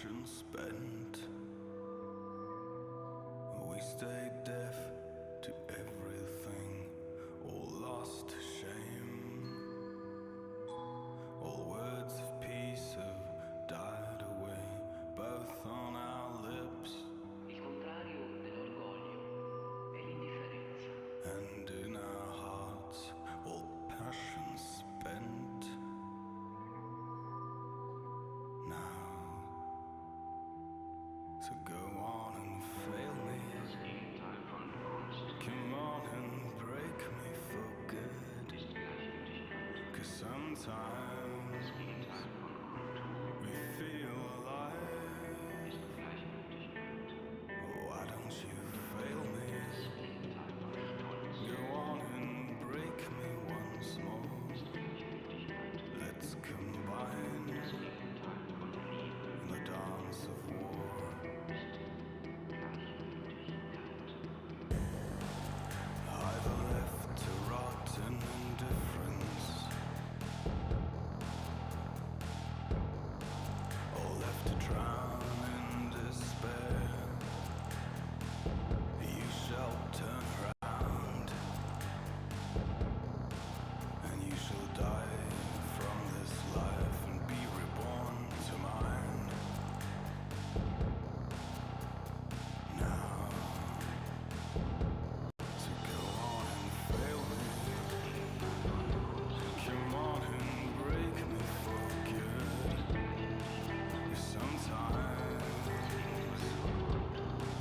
passion spent. We stayed deaf to everything, all lost to shame. All words of peace have died away, both on our lips. Il contrario dell'orgoglio è l'indifferenza. And in our hearts, all passion spent. Now, so go on and fail me. Come on and break me for good. 'Cause sometimes we feel alive. Why don't you fail me? Go on and break me once more. Let's combine in the dance of war. Either left to rot in indifference, or left to drown in despair. You shall turn around, and you shall die from this life and be reborn to mine. Now, so go on and fail me. Come on and break me for good. 'Cause sometimes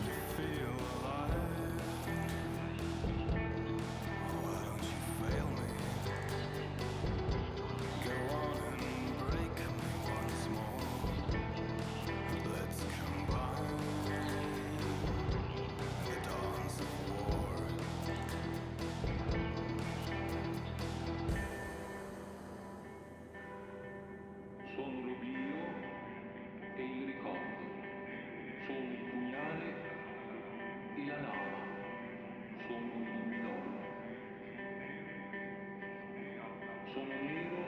you feel alive. Why don't you fail me? Go on and break me once more. Let's combine the dawns of war. Sono l'oblio e il ricordo, sono il pugnale e la lava, sono il midollo. Sono nero,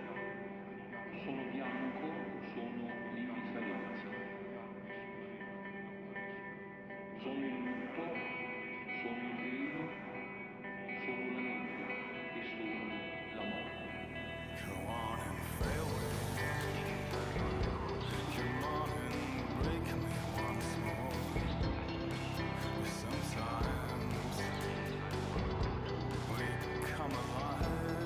sono bianco, sono l'indifferenza. Sono il lutto, sono il velo, sono la nebbia e sono la morte. Go on and fail me. Come on and break me once more. Sometimes we come alive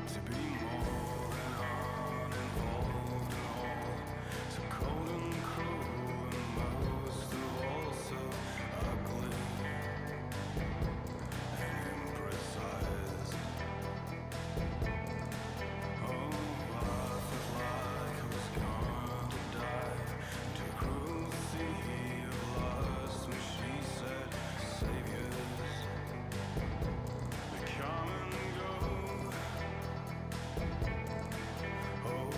to be more than uninvolved and all. So cold and cruel and most of all so ugly and imprecise. Oh, I felt like I was gonna dive into a cruel sea of lust when she said, saviors, they come and go. Oh,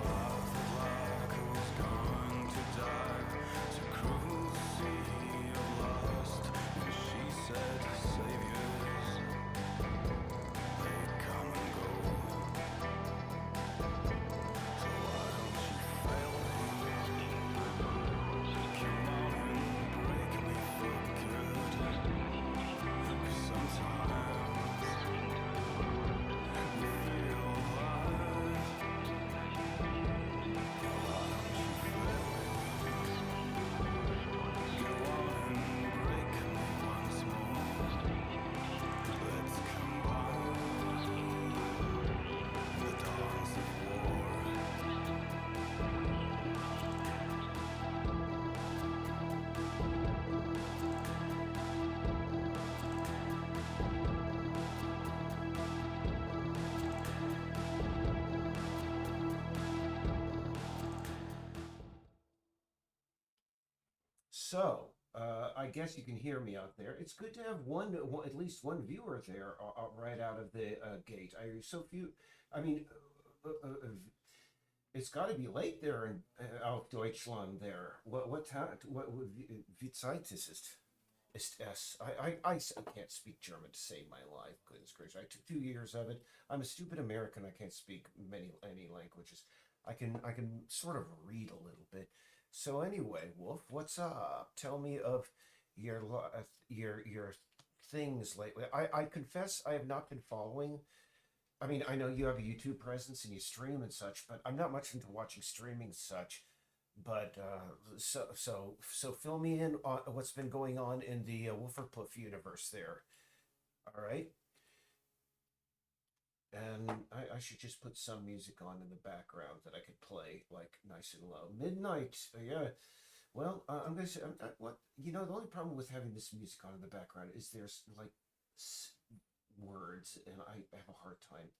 I felt like I was going to dive into a cruel sea of lust when she said, saviors, they come and go. So why don't you fail me? Come on and break me for good. 'Cause sometimes we feel alive. Why don't you fail me? Go on and break me once more. Let's combine the dawns of war. So, I guess you can hear me out there. It's good to have at least one viewer there right out of the gate. So few. I mean, it's got to be late there in auf Deutschland. There, what time? Wie Zeit ist es? Ist es? I can't speak German to save my life. Goodness gracious! I took 2 years of it. I'm a stupid American. I can't speak any languages. I can sort of read a little bit. So anyway, Wolf, what's up? Tell me of your things lately. I confess I have not been following. I mean, I know you have a YouTube presence and you stream and such, but I'm not much into watching streaming and such. But so fill me in on what's been going on in the Wolferpuff universe there. All right, and I should just put some music on in the background that I could play like nice and low. Midnight, yeah. Well, I'm gonna say what you know. The only problem with having this music on in the background is there's like words, and I have a hard time.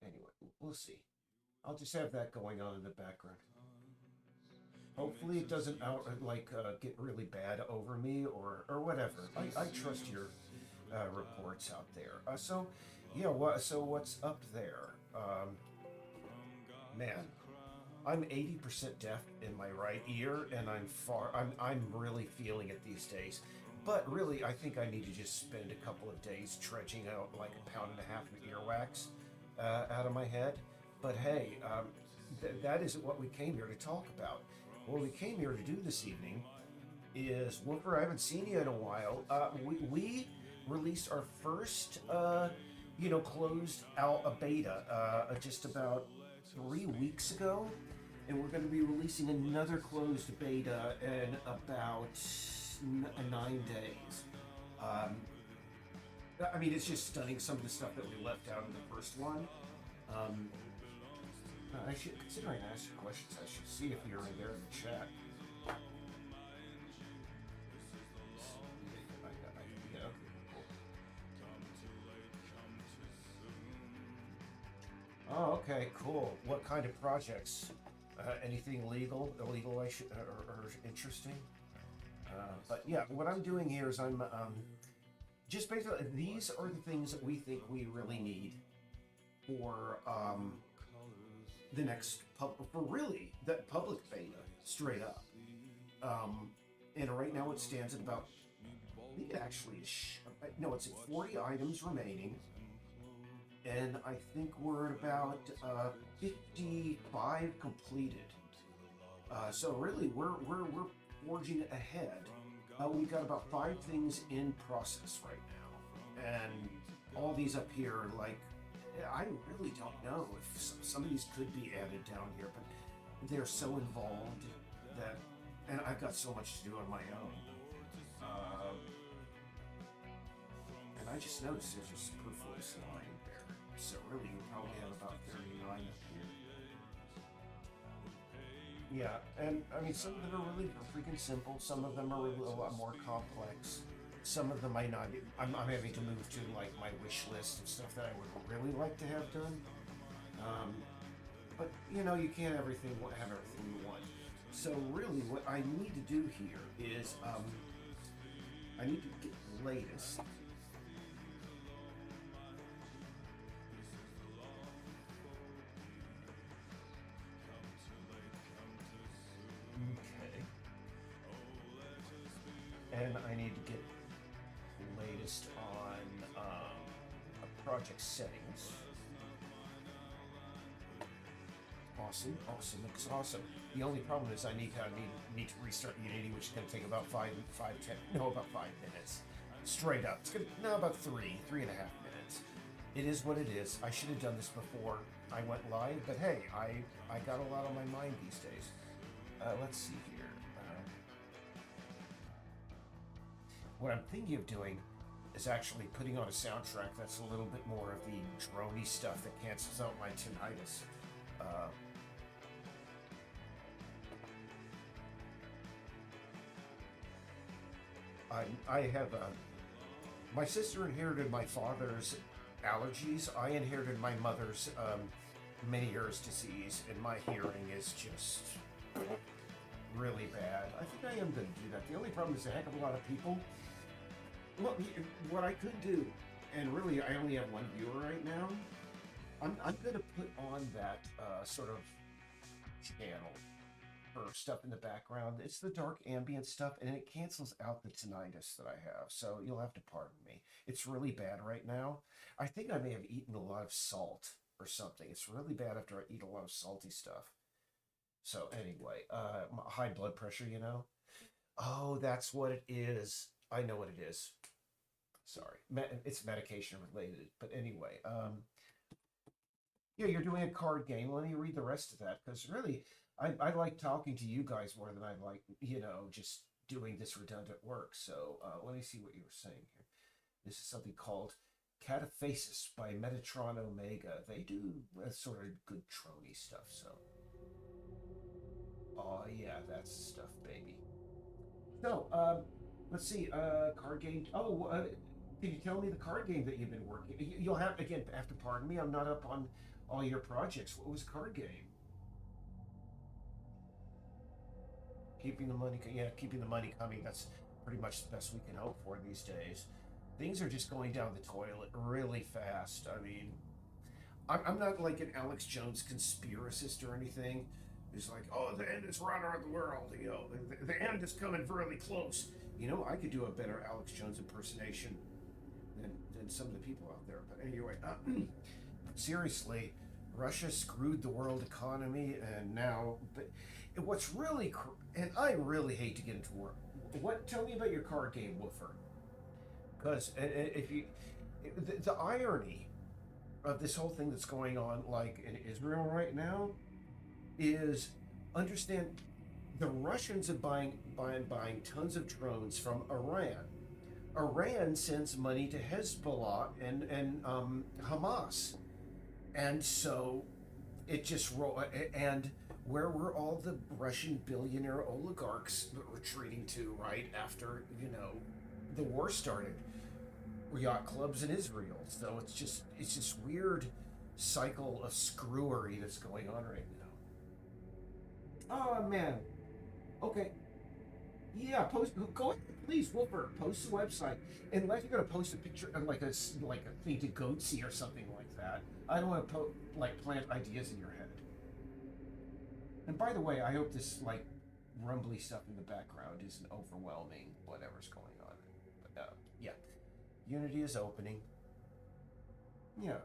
Anyway, we'll see. I'll just have that going on in the background. Hopefully, it doesn't get really bad over me or whatever. I trust your reports out there. Yeah. So what's up there? Man, I'm 80% deaf in my right ear, and I'm really feeling it these days. But really, I think I need to just spend a couple of days trudging out like a pound and a half of earwax out of my head. But hey, that isn't what we came here to talk about. What we came here to do this evening is, Whooper, I haven't seen you in a while. We released our first, closed alpha beta just about 3 weeks ago, and we're going to be releasing another closed beta in about 9 days. I mean, it's just stunning some of the stuff that we left out in the first one. I should, considering I asked you questions, I should see if you're in there in the chat. Yeah, okay, cool. Oh, okay, cool. What kind of projects? Anything legal, illegal, or interesting? But yeah, what I'm doing here is I'm just basically, these are the things that we think we really need for the next for really that public beta, straight up. And right now it stands at about, I think it actually is, no, it's at 40 items remaining, and I think we're at about 55 completed. So really, we're forging ahead. We've got about 5 things in process right now, and all these up here are like, I really don't know if some of these could be added down here, but they're so involved that, and I've got so much to do on my own. And I just noticed there's a superfluous line there, so really you probably have about 39 up here. Yeah, and I mean, some of them are really freaking simple. Some of them are really a lot more complex. Some of them might not. I'm having to move to like my wish list of stuff that I would really like to have done. But you know, you can't have everything you want. So really, what I need to do here is I need to get the latest. Okay. And I need to get the latest on project settings. Awesome, looks awesome. The only problem is I need to restart Unity, which is going to take about 5 minutes. Straight up. It's going to, no, about 3.5 minutes. It is what it is. I should have done this before I went live, but hey, I got a lot on my mind these days. Let's see here. What I'm thinking of doing is actually putting on a soundtrack that's a little bit more of the droney stuff that cancels out my tinnitus. I have my sister inherited my father's allergies. I inherited my mother's many years disease, and my hearing is just really bad. I think I am going to do that. The only problem is a heck of a lot of people. Well, what I could do, and really I only have one viewer right now, I'm going to put on that sort of channel for stuff in the background. It's the dark ambient stuff, and it cancels out the tinnitus that I have, so you'll have to pardon me. It's really bad right now. I think I may have eaten a lot of salt or something. It's really bad after I eat a lot of salty stuff. So anyway, high blood pressure, you know. Oh, that's what it is. I know what it is. Sorry, it's medication related. But anyway, yeah, you're doing a card game. Let me read the rest of that because really, I like talking to you guys more than I like, just doing this redundant work. So let me see what you were saying here. This is something called Cataphasis by Metatron Omega. They do sort of good trony stuff. So, oh yeah, that's stuff, baby. So, let's see. Card game. Oh, can you tell me the card game that you've been working? You'll have to pardon me. I'm not up on all your projects. What was the card game? Keeping the money. Yeah, keeping the money coming. That's pretty much the best we can hope for these days. Things are just going down the toilet really fast. I mean, I'm not like an Alex Jones conspiracist or anything. It's like, oh, the end is right around the world. The end is coming really close. I could do a better Alex Jones impersonation than some of the people out there. But anyway, seriously, Russia screwed the world economy, and now, but what's really, and I really hate to get into work. Tell me about your card game, Woofer. Because if you, the irony of this whole thing that's going on, like in Israel right now, is understand the Russians are buying tons of drones from Iran. Iran sends money to Hezbollah and Hamas, and so it just and where were all the Russian billionaire oligarchs retreating to right after the war started? Yacht clubs in Israel. So it's just weird cycle of screwery that's going on right now. Oh man. Okay. Yeah, go ahead, please, Wilbur, post the website. Unless you're gonna post a picture of like a thing to goatsy or something like that. I don't want to plant ideas in your head. And by the way, I hope this rumbly stuff in the background isn't overwhelming whatever's going on. But yeah. Unity is opening. Yeah.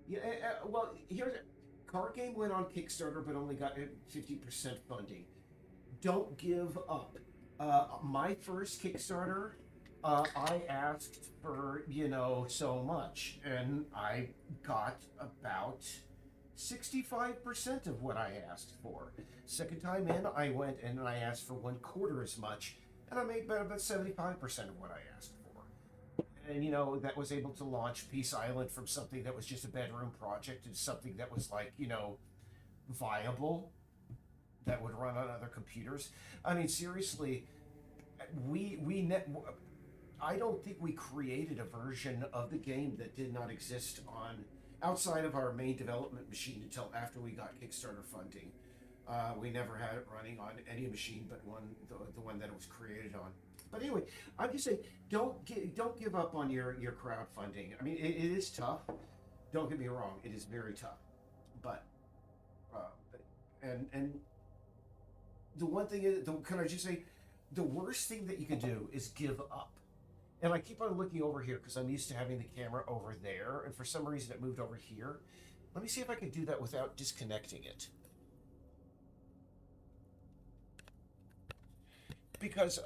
Yeah. Well, here's card game went on Kickstarter, but only got 50% funding. Don't give up. My first Kickstarter, I asked for so much, and I got about 65% of what I asked for. Second time in, I went and I asked for 1/4 as much, and I made about 75% of what I asked for. And that was able to launch Peace Island from something that was just a bedroom project to something that was viable, that would run on other computers. I mean, seriously, I don't think we created a version of the game that did not exist on outside of our main development machine until after we got Kickstarter funding. We never had it running on any machine but the one that it was created on. But anyway, I'm just saying, don't give up on your crowdfunding. I mean, it is tough. Don't get me wrong, it is very tough. But and the one thing is, can I just say, the worst thing that you can do is give up. And I keep on looking over here because I'm used to having the camera over there, and for some reason it moved over here. Let me see if I can do that without disconnecting it. Because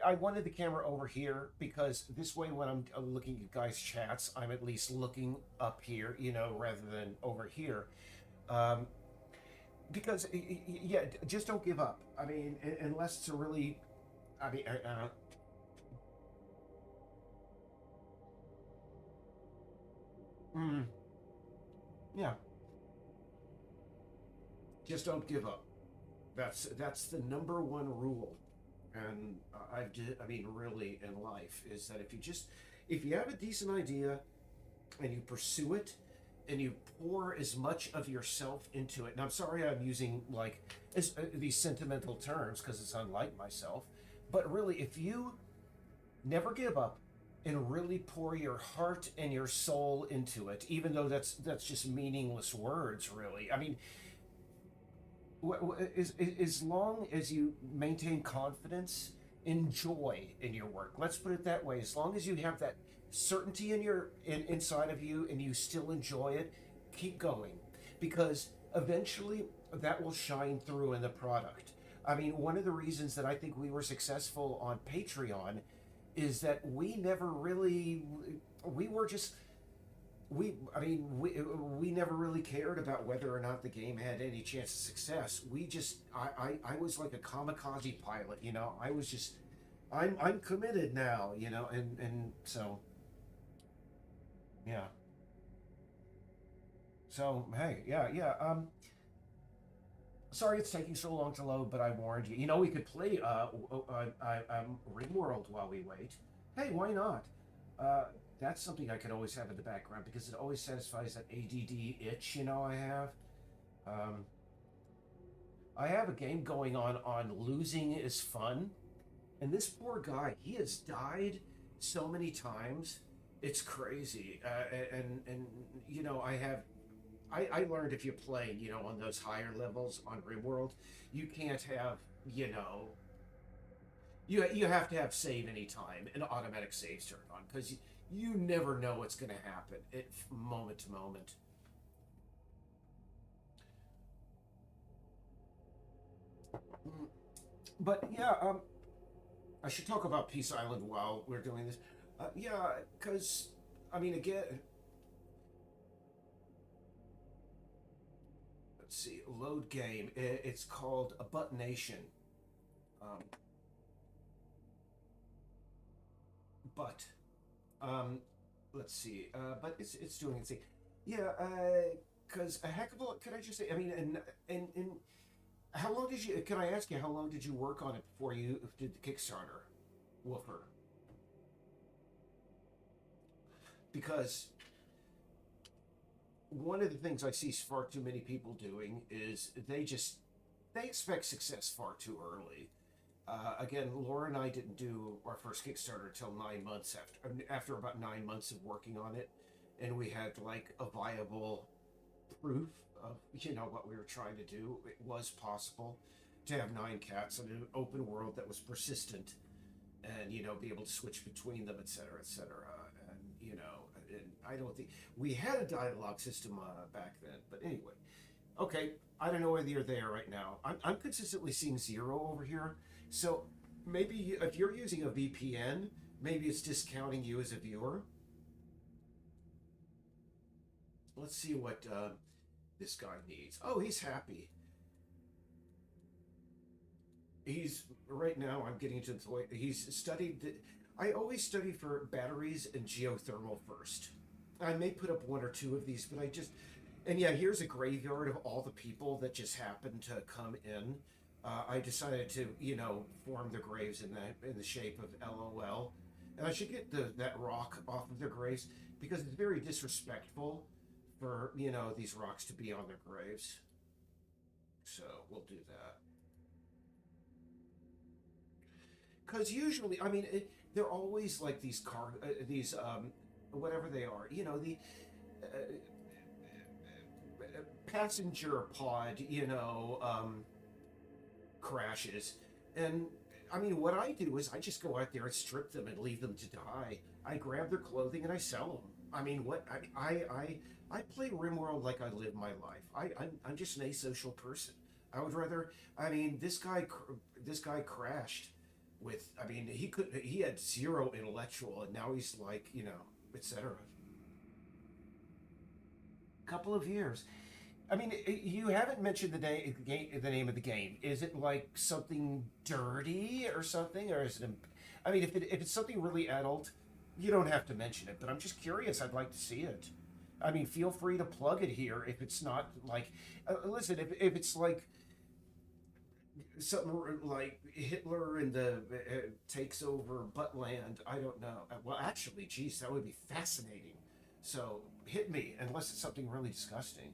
I wanted the camera over here because this way when I'm looking at guys' chats, I'm at least looking up here, rather than over here. Because, yeah, just don't give up. I mean, unless it's a really, I mean, yeah, just don't give up. That's the number one rule. And I mean, really, in life, is that if you have a decent idea and you pursue it and you pour as much of yourself into it, and I'm sorry I'm using these sentimental terms because it's unlike myself, but really, if you never give up and really pour your heart and your soul into it, even though that's just meaningless words, really. I mean, as long as you maintain confidence enjoy in your work. Let's put it that way. As long as you have that certainty inside of you and you still enjoy it, keep going, because eventually that will shine through in the product. I mean, one of the reasons that I think we were successful on Patreon is that we never really we were just we never really cared about whether or not the game had any chance of success. We just I was like a kamikaze pilot, you know. I was just I'm committed now, you know, and so yeah. So hey, sorry it's taking so long to load, but I warned you. You know, we could play Ringworld while we wait. Hey, why not? That's something I could always have in the background because it always satisfies that ADD itch, you know, I have. Um, I have a game going on losing is fun, and this poor guy, he has died so many times. It's crazy. And you know, I learned if you play, you know, on those higher levels on RimWorld, you can't have, you know, you have to have save anytime and automatic saves turned on because you never know what's going to happen moment to moment. Mm, But yeah, I should talk about Peace Island while we're doing this. Yeah, because I mean, again, let's see, load game. It's called a Butt Nation. Um, but um, let's see. But it's doing its thing. Yeah. Because a heck of a lot. Could I just say? I mean, and how long did you? Can I ask you how long did you work on it before you did the Kickstarter, Wolfer? Because one of the things I see far too many people doing is they expect success far too early. Again, Laura and I didn't do our first Kickstarter until 9 months after about 9 months of working on it, and we had like a viable proof of, you know, what we were trying to do. It was possible to have 9 cats in an open world that was persistent, and you know, be able to switch between them, etc., etc. And you know, and I don't think we had a dialogue system back then, but anyway. Okay, I don't know whether you're there right now. I'm consistently seeing 0 over here. So maybe if you're using a VPN, maybe it's discounting you as a viewer. Let's see what this guy needs. Oh, he's happy. He's right now. I'm getting into the toy. He's studied. I always study for batteries and geothermal first. I may put up 1 or 2 of these, but I just and yeah, here's a graveyard of all the people that just happened to come in. I decided to, you know, form their graves in the shape of LOL, and I should get that rock off of their graves because it's very disrespectful for, you know, these rocks to be on their graves. So we'll do that. Because usually, I mean, they're always like these whatever they are, you know, the uh, passenger pod, you know, crashes. And I mean, what I do is I just go out there and strip them and leave them to die. I grab their clothing and I sell them. I mean, what I play RimWorld like I live my life. I'm just an asocial person. I would rather. I mean, this guy crashed with. I mean, he had 0 intellectual, and now he's like, you know, etc. Couple of years. I mean, you haven't mentioned the name of the game. Is it like something dirty or something, or is it? I mean, if it's something really adult, you don't have to mention it. But I'm just curious. I'd like to see it. I mean, feel free to plug it here if it's not like. Listen, if it's like something like Hitler and the takes over Buttland, I don't know. Well, actually, geez, that would be fascinating. So hit me, unless it's something really disgusting.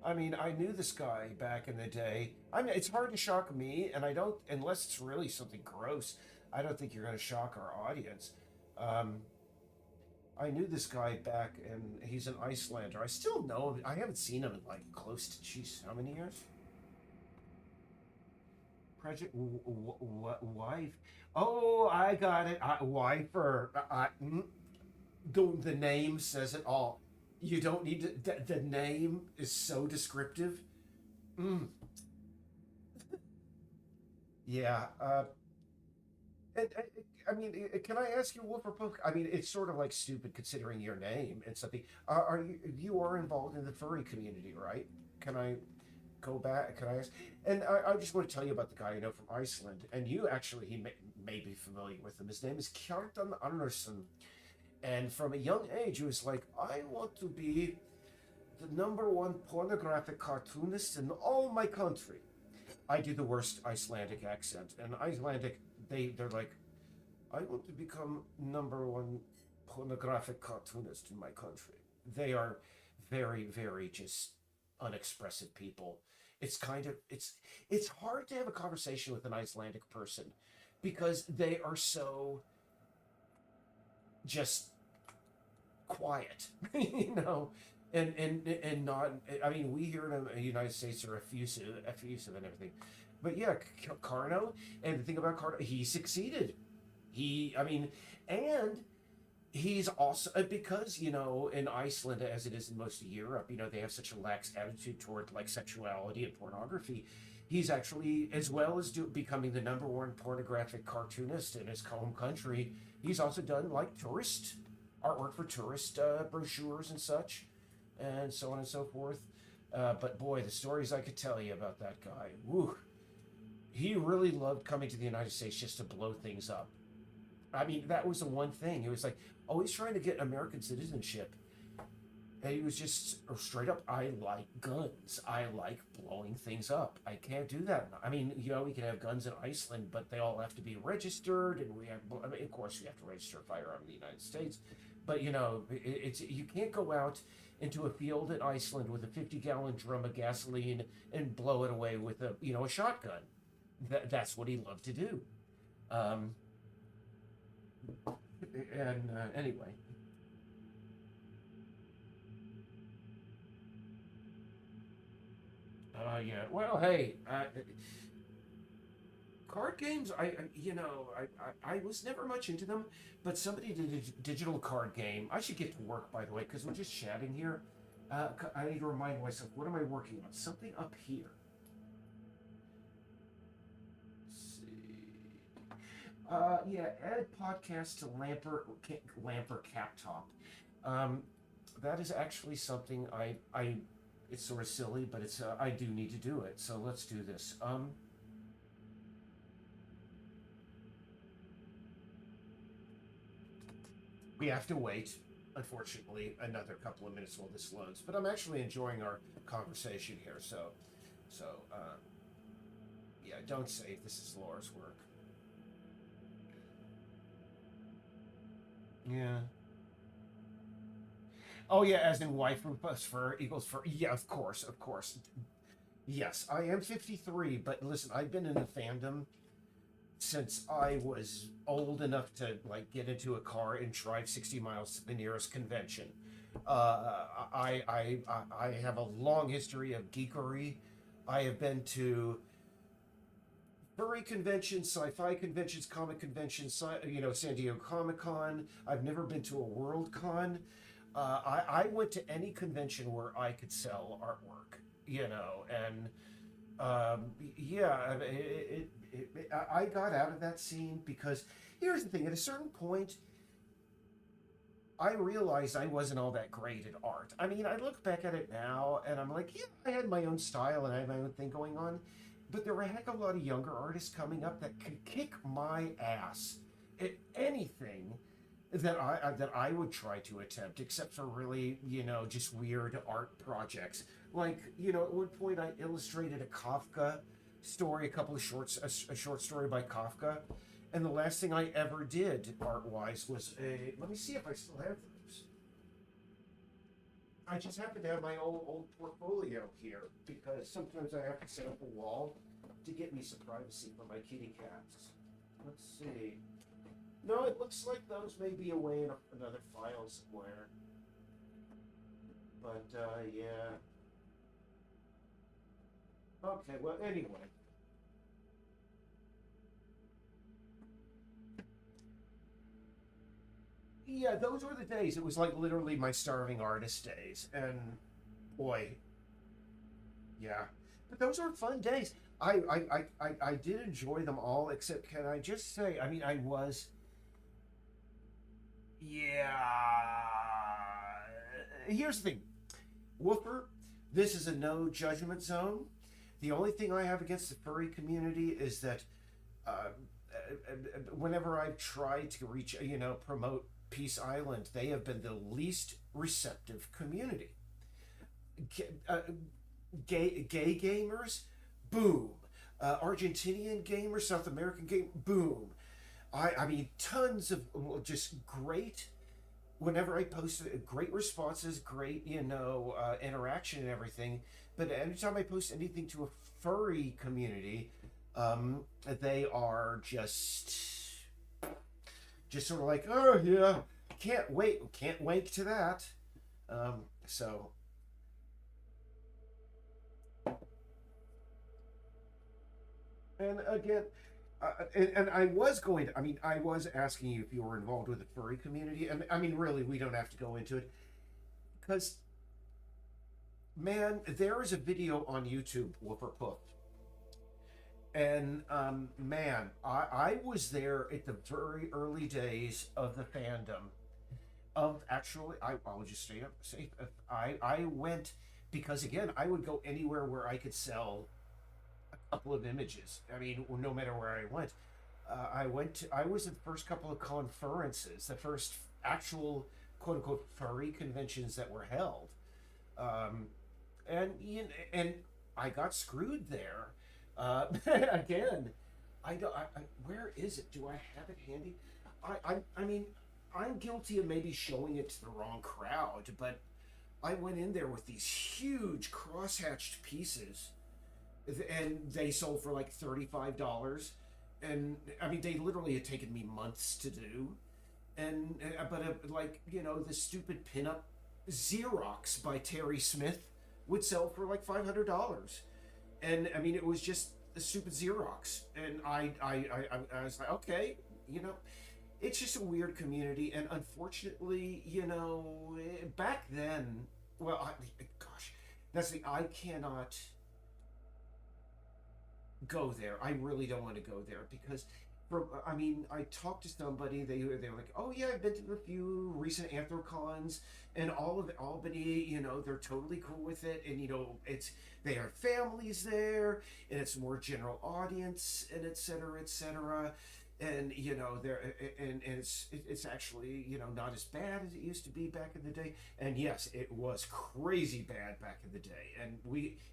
I mean, I knew this guy back in the day. I mean, it's hard to shock me, and I don't, unless it's really something gross, I don't think you're going to shock our audience. Um, I knew this guy back, and he's an Icelander. I still know him. I haven't seen him in like close to, geez, how many years? Project Wife. Oh, I got it. Wife or the name says it all. You don't need to. The name is so descriptive. Mm, yeah. And I mean, can I ask you, Wolf or Poke? I mean, it's sort of like stupid considering your name and something. Are you are involved in the furry community, right? Can I go back? Can I ask? And I just want to tell you about the guy I know from Iceland, and you actually may be familiar with him. His name is Kjartan Andersson, and from a young age, he was like, I want to be the number one pornographic cartoonist in all my country. I do the worst Icelandic accent, and Icelandic they're like, I want to become number one pornographic cartoonist in my country. They are very, very just unexpressive people. It's kind of it's hard to have a conversation with an Icelandic person because they are so just quiet, you know, and not. I mean, we here in the United States are effusive and everything, but yeah, Carno. And the thing about Carno, he succeeded. I mean, and he's also because in Iceland, as it is in most of Europe, they have such a lax attitude toward like sexuality and pornography. He's actually, as well as becoming the number one pornographic cartoonist in his home country, he's also done like tourist artwork for tourist brochures and such, and so on and so forth. But boy, the stories I could tell you about that guy, woo, he really loved coming to the United States just to blow things up. I mean, that was the one thing. He was like always trying to get American citizenship. And he was just straight up, I like guns. I like blowing things up. I can't do that. I mean, we can have guns in Iceland, but they all have to be registered. And I mean, of course, we have to register a firearm in the United States. But, it's you can't go out into a field in Iceland with a 50-gallon drum of gasoline and blow it away with a shotgun. That's what he loved to do. Um, and anyway, yeah. Well, hey, card games. I was never much into them, but somebody did a digital card game. I should get to work, by the way, because we're just chatting here. I need to remind myself, what am I working on? Something up here. Let's see. Yeah, add podcast to Lamper Captop. Um, that is actually something I it's sort of silly, but it's I do need to do it. So let's do this. We have to wait, unfortunately, another couple of minutes while this loads. But I'm actually enjoying our conversation here. So yeah, don't save. This is Laura's work. Yeah. Oh yeah, as in wife plus fur equals fur. Yeah, of course, of course. Yes, I am 53, but listen, I've been in the fandom since I was old enough to like get into a car and drive 60 miles to the nearest convention. I have a long history of geekery. I have been to furry conventions, sci-fi conventions, comic conventions, San Diego Comic Con. I've never been to a World Con. I went to any convention where I could sell artwork, and yeah, I got out of that scene because here's the thing: at a certain point, I realized I wasn't all that great at art. I mean, I look back at it now and I'm like, yeah, I had my own style and I had my own thing going on. But there were a heck of a lot of younger artists coming up that could kick my ass at anything that I would try to attempt, except for really, just weird art projects. Like, at one point I illustrated a Kafka story, a couple of shorts, a short story by Kafka, and the last thing I ever did art-wise was a. Let me see if I still have those. I just happen to have my old portfolio here because sometimes I have to set up a wall to get me some privacy for my kitty cats. Let's see. No, it looks like those may be away in another file somewhere. But yeah. Okay. Well, anyway. yeah, those were the days. It was like literally my starving artist days, and boy, yeah. But those were fun days. I did enjoy them all, except can I just say, I mean, I was, yeah. Here's the thing, Woofer, this is a no judgment zone. The only thing I have against the furry community is that whenever I've tried to reach, promote Peace Island, they have been the least receptive community. Uh, gay gamers, boom. Argentinian gamers, South American game, boom. I mean, tons of just great. Whenever I post great responses, great interaction and everything. But anytime I post anything to a furry community, they are just sort of like, oh yeah, can't wake to that. So and again, and I was going to, I mean, I was asking you if you were involved with the furry community, and I mean, really, we don't have to go into it because, man, there is a video on YouTube, Whooper Poof, and man, I was there at the very early days of the fandom. Of actually, I'll just straight up say, I went because again, I would go anywhere where I could sell couple of images. I mean, no matter where I went, I was at the first couple of conferences, the first actual quote unquote furry conventions that were held, um, and I got screwed there. Again, I don't. Where is it? Do I have it handy? I mean, I'm guilty of maybe showing it to the wrong crowd, but I went in there with these huge crosshatched pieces and they sold for like $35, and I mean they literally had taken me months to do, and but like the stupid pinup Xerox by Terry Smith would sell for like $500, and I mean it was just a stupid Xerox, and I was like, okay, it's just a weird community, and unfortunately, back then, well, gosh, that's the I cannot go there. I really don't want to go there because, I mean, I talked to somebody. They were like, "Oh yeah, I've been to a few recent Anthrocons, and all of Albany. They're totally cool with it, and it's they have families there, and it's more general audience, and et cetera, et cetera." And there and it's actually not as bad as it used to be back in the day. And yes, it was crazy bad back in the day. And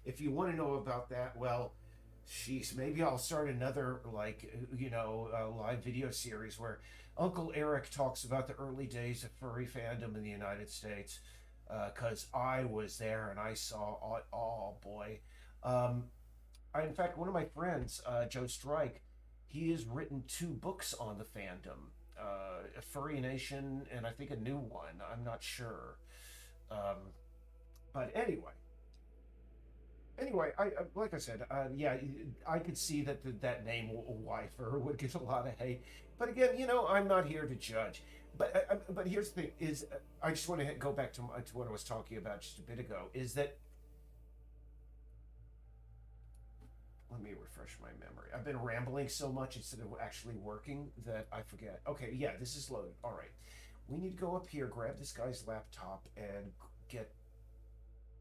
if you want to know about that, well, jeez, maybe I'll start another live video series where Uncle Eric talks about the early days of furry fandom in the United States, because I was there and I saw. Oh boy, in fact, one of my friends, Joe Strike, he has written two books on the fandom, Furry Nation, and I think a new one. I'm not sure, but anyway, I like I said, yeah, I could see that name Wifer would get a lot of hate, but again, I'm not here to judge. But here's the thing: is I just want to go back to what I was talking about just a bit ago. Is that let me refresh my memory. I've been rambling so much instead of actually working that I forget. Okay, yeah, this is loaded. All right, we need to go up here, grab this guy's laptop, and get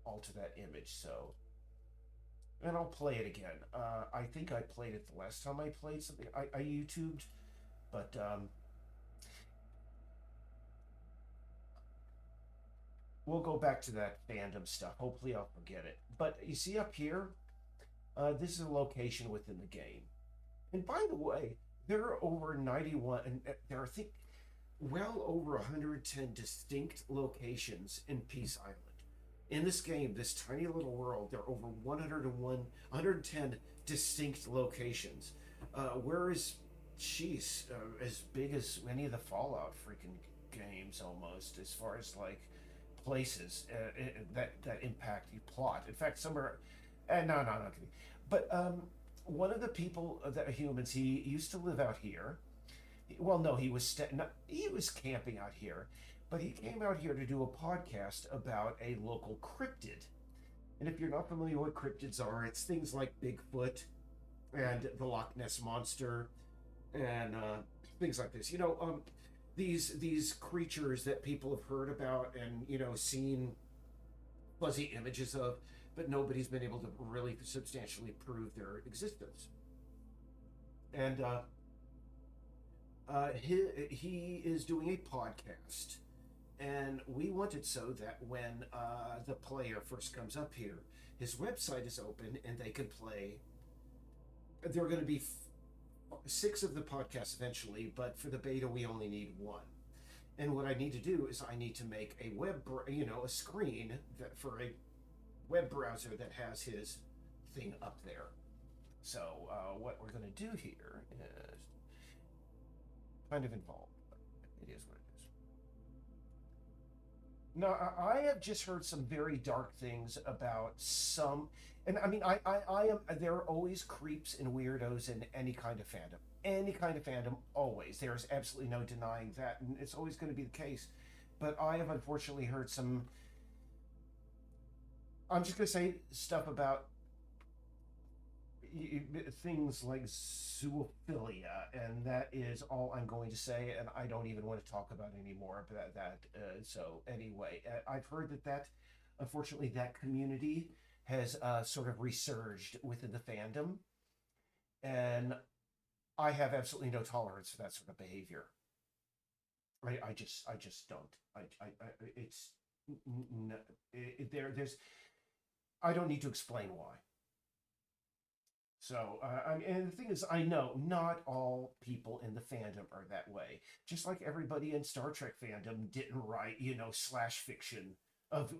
alter that image. So. And I'll play it again. I think I played it the last time I played something. I YouTubed, but we'll go back to that fandom stuff. Hopefully, I'll forget it. But you see up here, this is a location within the game. And by the way, there are over 91, and there are, I think, well over 110 distinct locations in Peace Island. In this game, this tiny little world, there are over 110 distinct locations. Whereas, jeez, as big as any of the Fallout freaking games almost, as far as like places that impact you plot. In fact, some are, no, not kidding. But one of the people that humans, he used to live out here, Well, no, he was camping out here, but he came out here to do a podcast about a local cryptid. And if you're not familiar with what cryptids are, it's things like Bigfoot and the Loch Ness monster and things like this. These creatures that people have heard about and seen fuzzy images of, but nobody's been able to really substantially prove their existence. And he is doing a podcast, and we want it so that when the player first comes up here, his website is open and they can play. There are going to be six of the podcasts eventually, but for the beta we only need one. And what I need to do is I need to make a a screen that for a web browser that has his thing up there. So what we're going to do here is kind of involved, but it is what it is. Now, I have just heard some very dark things about some, and I mean, I am. There are always creeps and weirdos in any kind of fandom. Any kind of fandom, always. There is absolutely no denying that, and it's always going to be the case. But I have unfortunately heard some. I'm just going to say stuff about things like zoophilia, and that is all I'm going to say, and I don't even want to talk about anymore. But so anyway, I've heard that unfortunately that community has sort of resurged within the fandom, and I have absolutely no tolerance for that sort of behavior. I just don't. It's there's. I don't need to explain why. So, and the thing is, I know not all people in the fandom are that way. Just like everybody in Star Trek fandom didn't write, slash fiction of,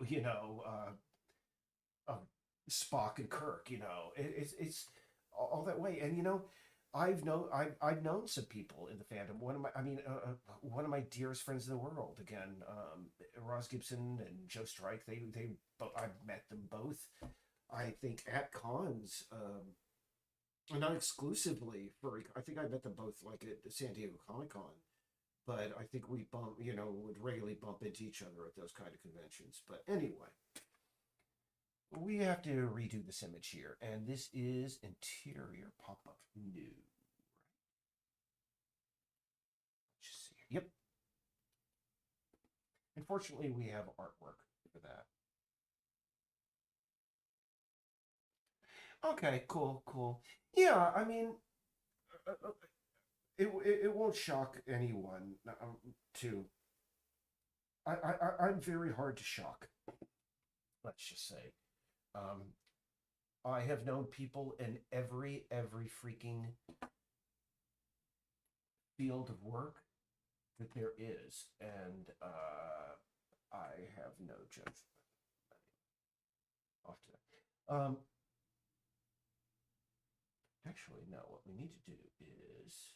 of Spock and Kirk. It's all that way. And I've known some people in the fandom. One of my dearest friends in the world. Again, Ross Gibson and Joe Strike. I've met them both. I think at cons. Not exclusively for. I think I met them both like at San Diego Comic Con, but I think we would regularly bump into each other at those kind of conventions. But anyway, we have to redo this image here, and this is interior pop-up new. Just see. Yep. Unfortunately, we have artwork for that. Okay, cool. Yeah, I mean, it won't shock anyone to. I'm very hard to shock. Let's just say, um, I have known people in every freaking field of work that there is, and I have no judgment off to that. Actually, no. What we need to do is.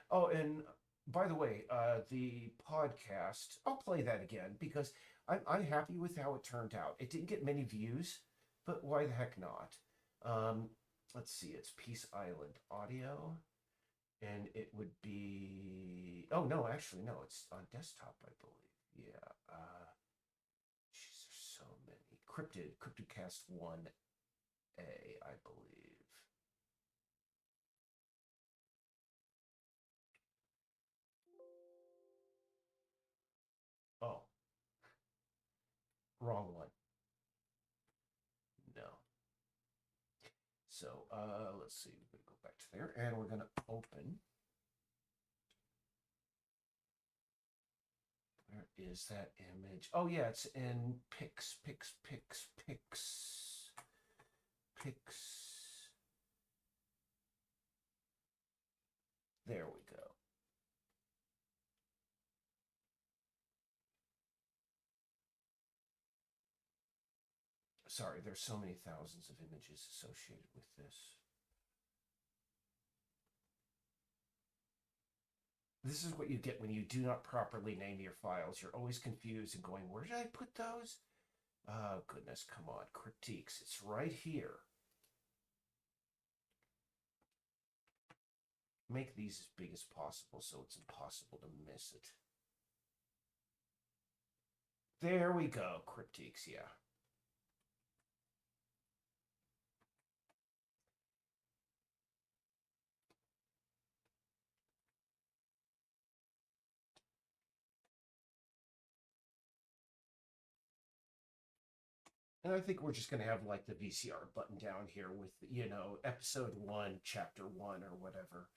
Oh, and by the way, the podcast, I'll play that again because I'm happy with how it turned out. It didn't get many views, but why the heck not? Let's see, it's Peace Island Audio, and it would be. Oh, no, actually, no, it's on desktop, I believe. Yeah. Jeez, there's so many. Cryptidcast 1A, I believe. Oh, wrong one. No. So let's see. We're going to go back to there, and we're going to open. Where is that image? Oh yeah, it's in Pix. There we go. Sorry, there's so many thousands of images associated with this. This is what you get when you do not properly name your files. You're always confused and going, where did I put those? Oh, goodness, come on. Critiques. It's right here. make these as big as possible so it's impossible to miss it. There we go, Cryptiques, yeah. And I think we're just going to have like the VCR button down here with, episode 1, chapter 1, or whatever.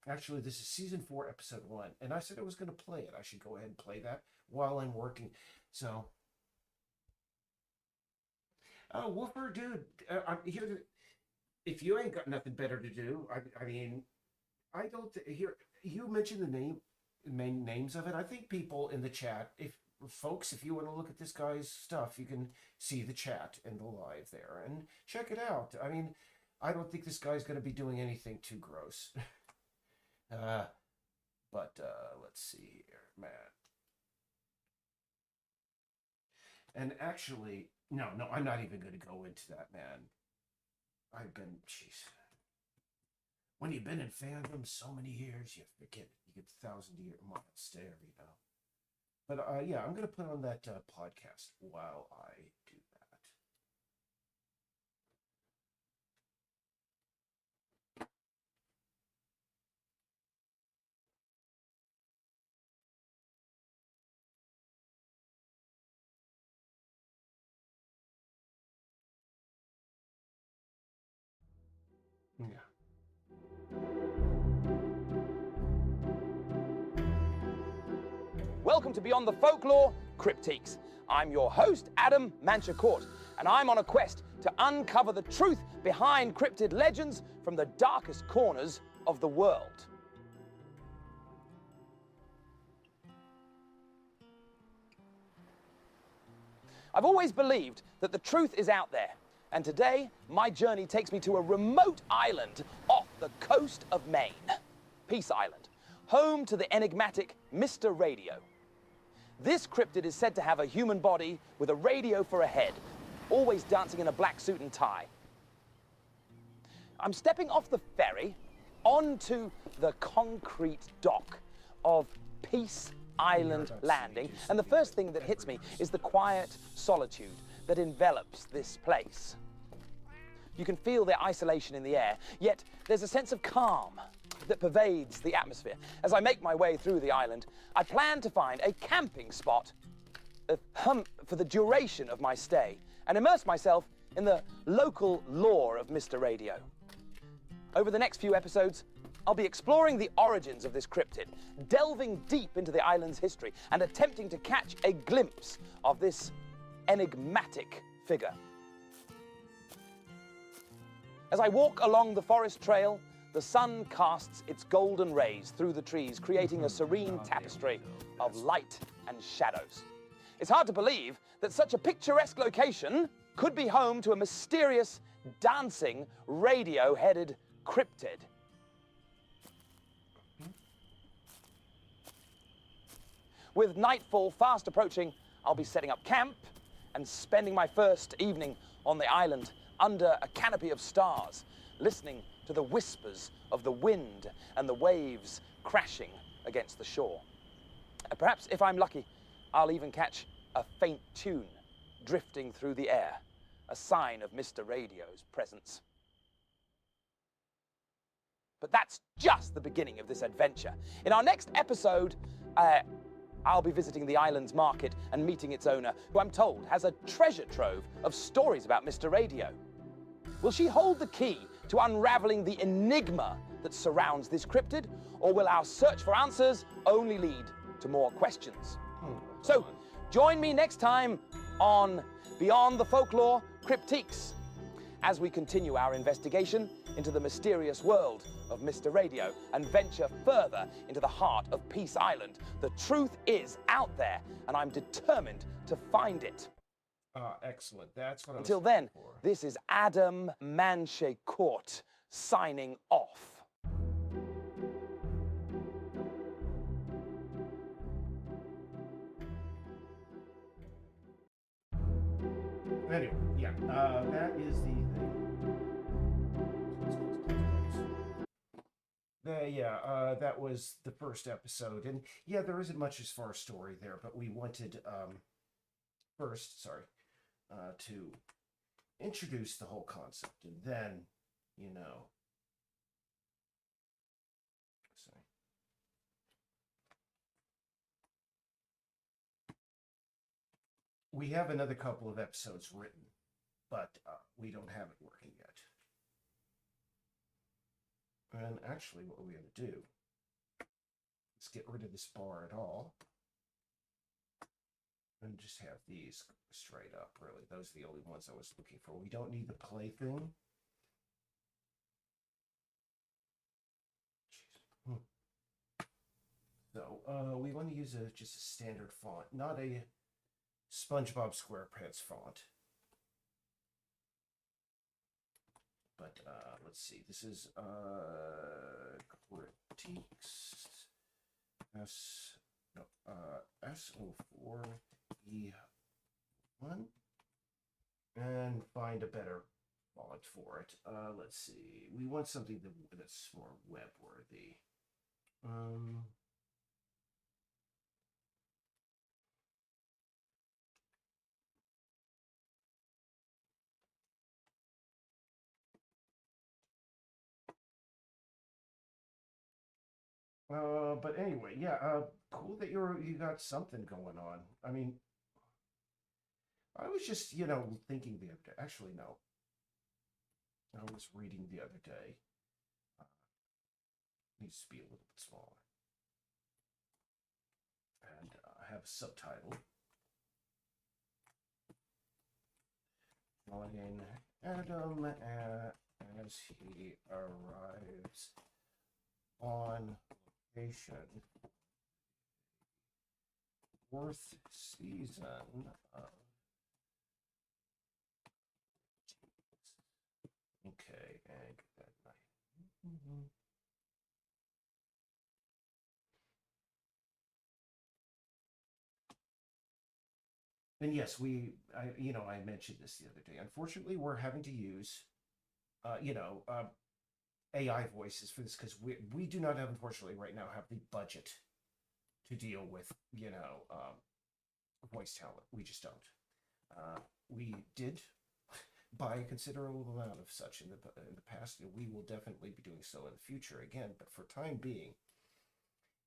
Actually, this is season 4, episode 1. And I said I was going to play it. I should go ahead and play that while I'm working. So, Woofer, dude, I'm here to. If you ain't got nothing better to do, I mean, I don't hear you mention the main names of it. I think people in the chat, if you want to look at this guy's stuff, you can see the chat and the live there and check it out. I mean, I don't think this guy's going to be doing anything too gross. But let's see here, man. And actually, no, I'm not even going to go into that, man. Jeez. When you've been in fandom so many years, you forget it. You get 1,000-year mile stare, But yeah, I'm going to put on that podcast while I do that. Yeah. Welcome to Beyond the Folklore, Cryptiques. I'm your host, Adam Manchacourt, and I'm on a quest to uncover the truth behind cryptid legends from the darkest corners of the world. I've always believed that the truth is out there, and today my journey takes me to a remote island off the coast of Maine, Peace Island, home to the enigmatic Mr. Radio. This cryptid is said to have a human body with a radio for a head, always dancing in a black suit and tie. I'm stepping off the ferry onto the concrete dock of Peace Island Landing, and the first thing that hits me is the quiet solitude that envelops this place. You can feel the isolation in the air, yet there's a sense of calm that pervades the atmosphere. As I make my way through the island, I plan to find a camping spot for the duration of my stay and immerse myself in the local lore of Mr. Radio. Over the next few episodes, I'll be exploring the origins of this cryptid, delving deep into the island's history and attempting to catch a glimpse of this enigmatic figure. As I walk along the forest trail, the sun casts its golden rays through the trees, creating a serene tapestry of light and shadows. It's hard to believe that such a picturesque location could be home to a mysterious, dancing, radio-headed cryptid. With nightfall fast approaching, I'll be setting up camp and spending my first evening on the island under a canopy of stars, listening to the whispers of the wind and the waves crashing against the shore. Perhaps, if I'm lucky, I'll even catch a faint tune drifting through the air, a sign of Mr. Radio's presence. But that's just the beginning of this adventure. In our next episode, I'll be visiting the island's market and meeting its owner, who I'm told has a treasure trove of stories about Mr. Radio. Will she hold the key to unraveling the enigma that surrounds this cryptid, or will our search for answers only lead to more questions? So, join me next time on Beyond the Folklore, Cryptiques, as we continue our investigation into the mysterious world of Mr. Radio and venture further into the heart of Peace Island. The truth is out there, and I'm determined to find it. Excellent. That's what I was Until then, looking for. this is Adam Manchacourt signing off. Anyway, yeah, that is the thing. that was the first episode, and yeah, there isn't much as far as story there, but we wanted first, sorry, to introduce the whole concept, and then, you know, sorry. We have another couple of episodes written, but we don't have it working yet. And actually, what we're going to do is get rid of this bar at all. And just have these straight up, really. Those are the only ones I was looking for. We don't need the play thing. So we want to use just a standard font, not a SpongeBob SquarePants font. But let's see. This is critiques SO4E1, and find a better font for it. Let's see. We want something that's more web worthy. But anyway, yeah, cool that you got something going on. I mean, I was just, thinking the other day. Actually, no. I was reading the other day. Needs to be a little bit smaller. And I have a subtitle. Join Adam as he arrives on location. Fourth season of. Okay, and get that night. And yes, I mentioned this the other day. Unfortunately, we're having to use, AI voices for this because we do not have, unfortunately, right now have the budget to deal with, voice talent. We just don't. We did buy a considerable amount of such in the past, and we will definitely be doing so in the future again. But for time being,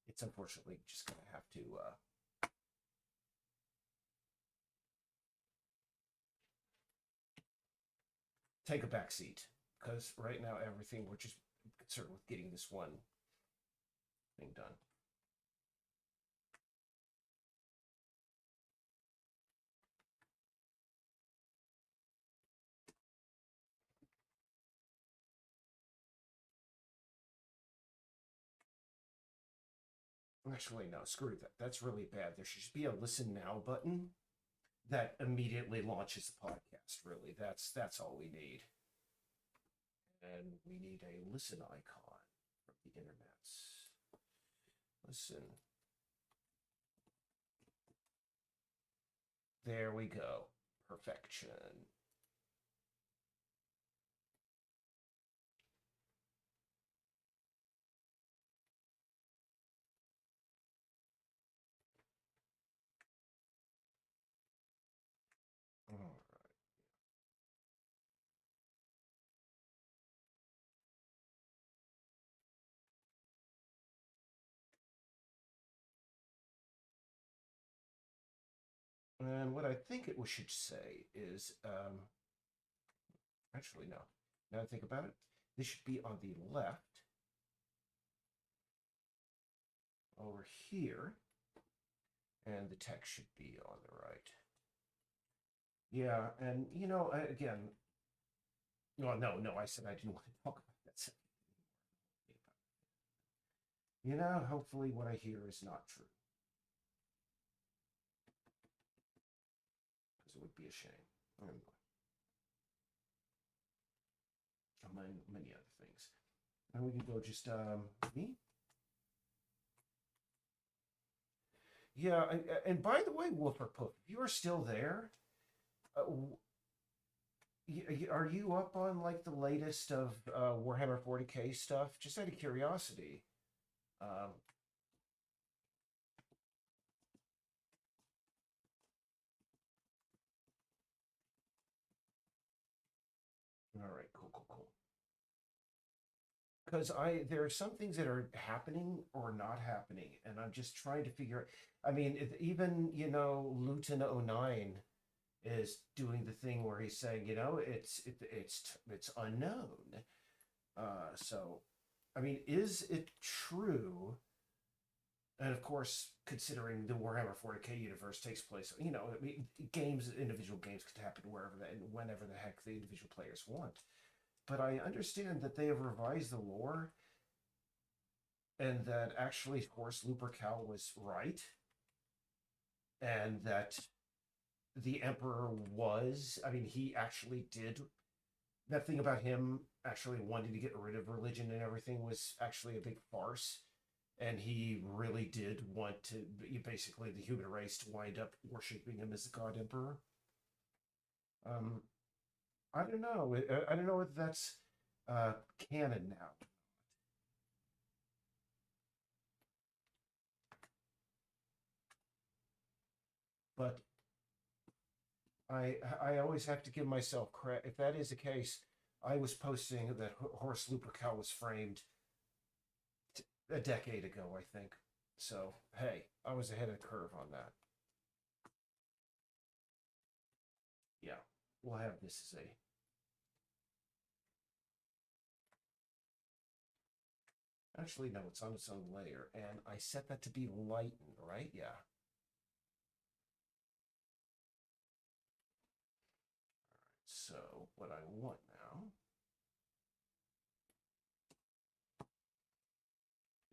it's unfortunately just going to have to take a back seat because right now everything we're just concerned with getting this one thing done. Actually, no, screw that. That's really bad. There should be a listen now button that immediately launches the podcast. Really, that's all we need. And we need a listen icon from the internets. Listen. There we go. Perfection. All right. And what I think it should say is, actually, no. Now I think about it, this should be on the left over here, and the text should be on the right. Yeah, and again, no, I said I didn't want to talk about that. Hopefully what I hear is not true. Because it would be a shame. Anyway. Among many other things. And we can go just me. Yeah, and by the way, Wolfer Poof, if you are still there, are you up on like the latest of Warhammer 40k stuff? Just out of curiosity. Um, all right, cool. Because there are some things that are happening or not happening, and I'm just trying to figure. I mean, even Luton '09 is doing the thing where he's saying, it's unknown. So, I mean, is it true? And of course, considering the Warhammer 40K universe takes place, I mean, individual games could happen wherever and whenever the heck the individual players want. But I understand that they have revised the lore, and that actually Horst Lupercal was right, and that the Emperor was, I mean, he actually did that thing about him actually wanting to get rid of religion and everything was actually a big farce. And he really did want to, basically, the human race to wind up worshiping him as the God Emperor. Um, I don't know. I don't know if that's canon now. But I always have to give myself credit. If that is the case, I was posting that Horst Lupercal was framed a decade ago, I think. So, hey, I was ahead of the curve on that. Yeah, we'll have this as a. Actually, no, it's on its own layer, and I set that to be lightened, right? Yeah. So, what I want now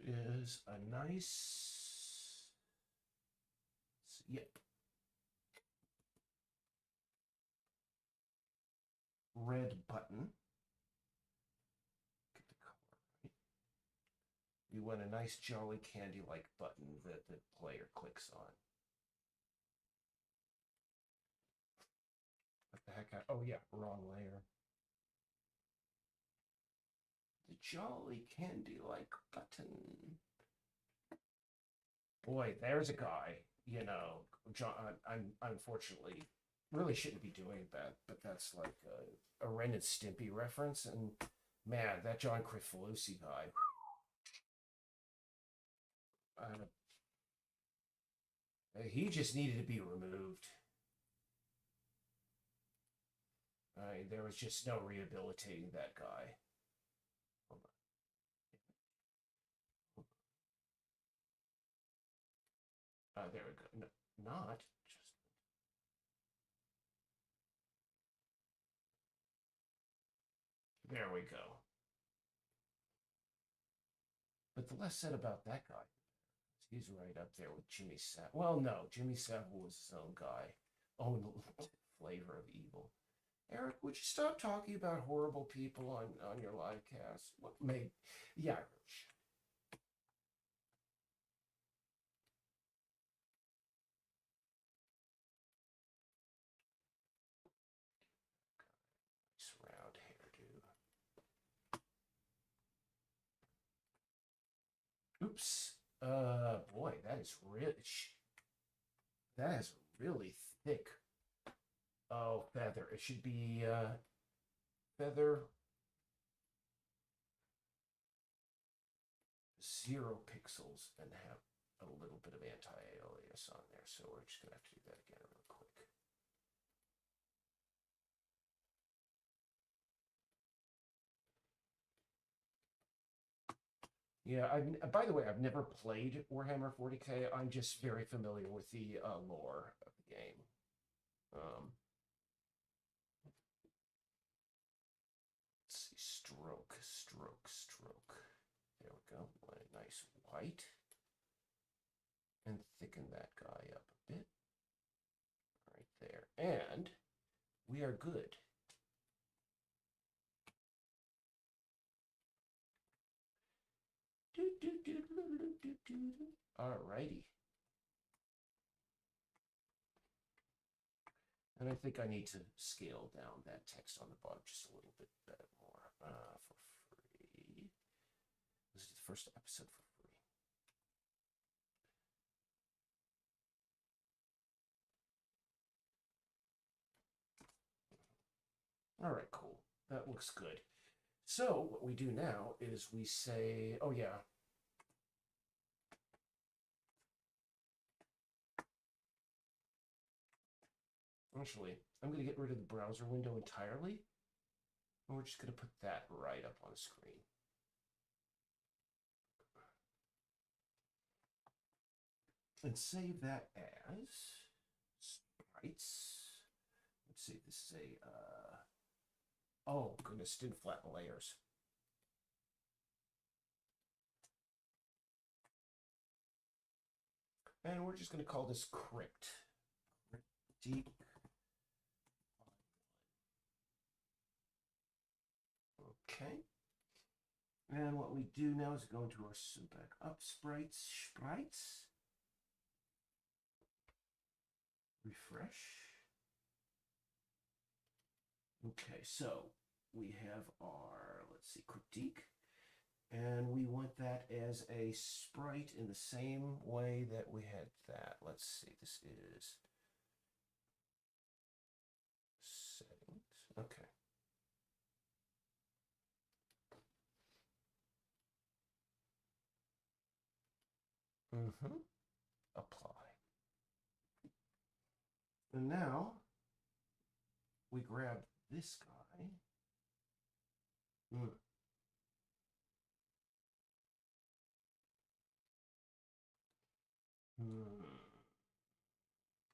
is a nice, red button. Get the color right. You want a nice jolly candy-like button that the player clicks on. What the heck? Oh yeah, wrong layer. The jolly candy-like button. Boy, there's a guy. John. I'm unfortunately really shouldn't be doing that, but that's like a Ren and Stimpy reference, and man, that John Crifalusi guy. He just needed to be removed. There was just no rehabilitating that guy. Hold on. There we go. No, not just. There we go. But the less said about that guy, he's right up there with Jimmy Savile. Well, no, Jimmy Savile was his own guy, own flavor of evil. Eric, would you stop talking about horrible people on your live cast? What made? Yeah. Nice round hairdo. Oops. Boy, that is rich. That is really thick. Oh, feather. It should be feather 0 pixels and have a little bit of anti-alias on there. So we're just gonna have to do that again real quick. Yeah, by the way, I've never played Warhammer 40K. I'm just very familiar with the lore of the game. Let's see, stroke. There we go. A nice white. And thicken that guy up a bit. Right there. And we are good. Alrighty. And I think I need to scale down that text on the bottom just a little bit more for free. This is the first episode for free. All right, cool. That looks good. So what we do now is we say, oh yeah. Actually, I'm going to get rid of the browser window entirely. And we're just going to put that right up on the screen. And save that as sprites. Let's see, this is a, oh goodness, didn't flatten layers. And we're just going to call this crypt. Cryptic. Okay. And what we do now is go into our back up sprites. Refresh. Okay, so we have our, let's see, critique. And we want that as a sprite in the same way that we had that. Let's see, this is settings. Okay. Apply. And now we grab this guy.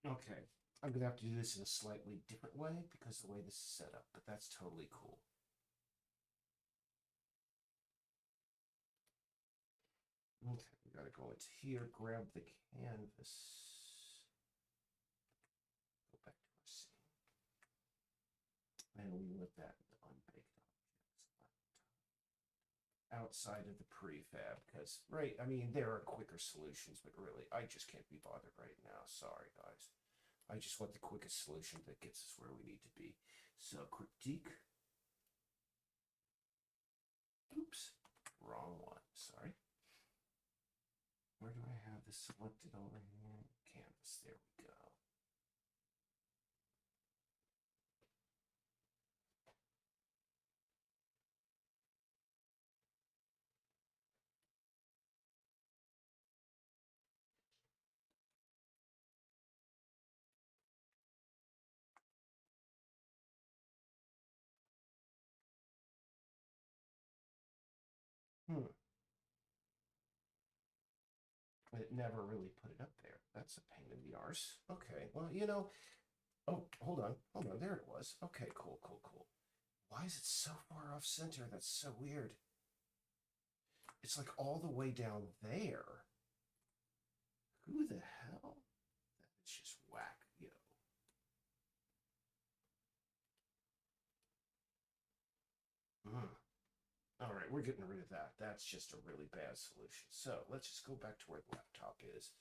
Okay, I'm gonna have to do this in a slightly different way because of the way this is set up, but that's totally cool. Okay, we gotta go into here, grab the canvas. Go back to our scene. And we want that unbaked objects outside of the prefab because, right, I mean, there are quicker solutions, but really, I just can't be bothered right now. Sorry, guys. I just want the quickest solution that gets us where we need to be. So, critique. Oops, wrong one. Sorry. Where do I have this selected over here? Canvas. There we go. It never really put it up there. That's a pain in the arse. Okay, well, you know, oh, hold on. There it was. Okay, cool. Why is it so far off center? That's so weird. It's like all the way down there. Who the hell? That's just whack, yo. All right, we're getting rid of that. That's just a really bad solution. So let's just go back to where the laptop is.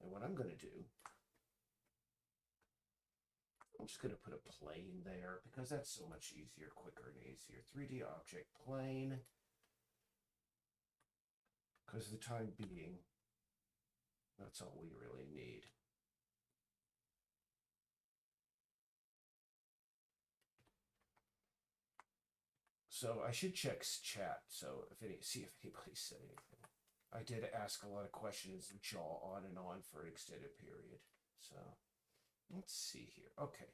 And what I'm going to do, I'm just going to put a plane there because that's so much easier, quicker and easier. 3D object plane. Because the time being, that's all we really need. So I should check chat. So see if anybody said anything. I did ask a lot of questions and jaw on and on for an extended period. So let's see here. Okay.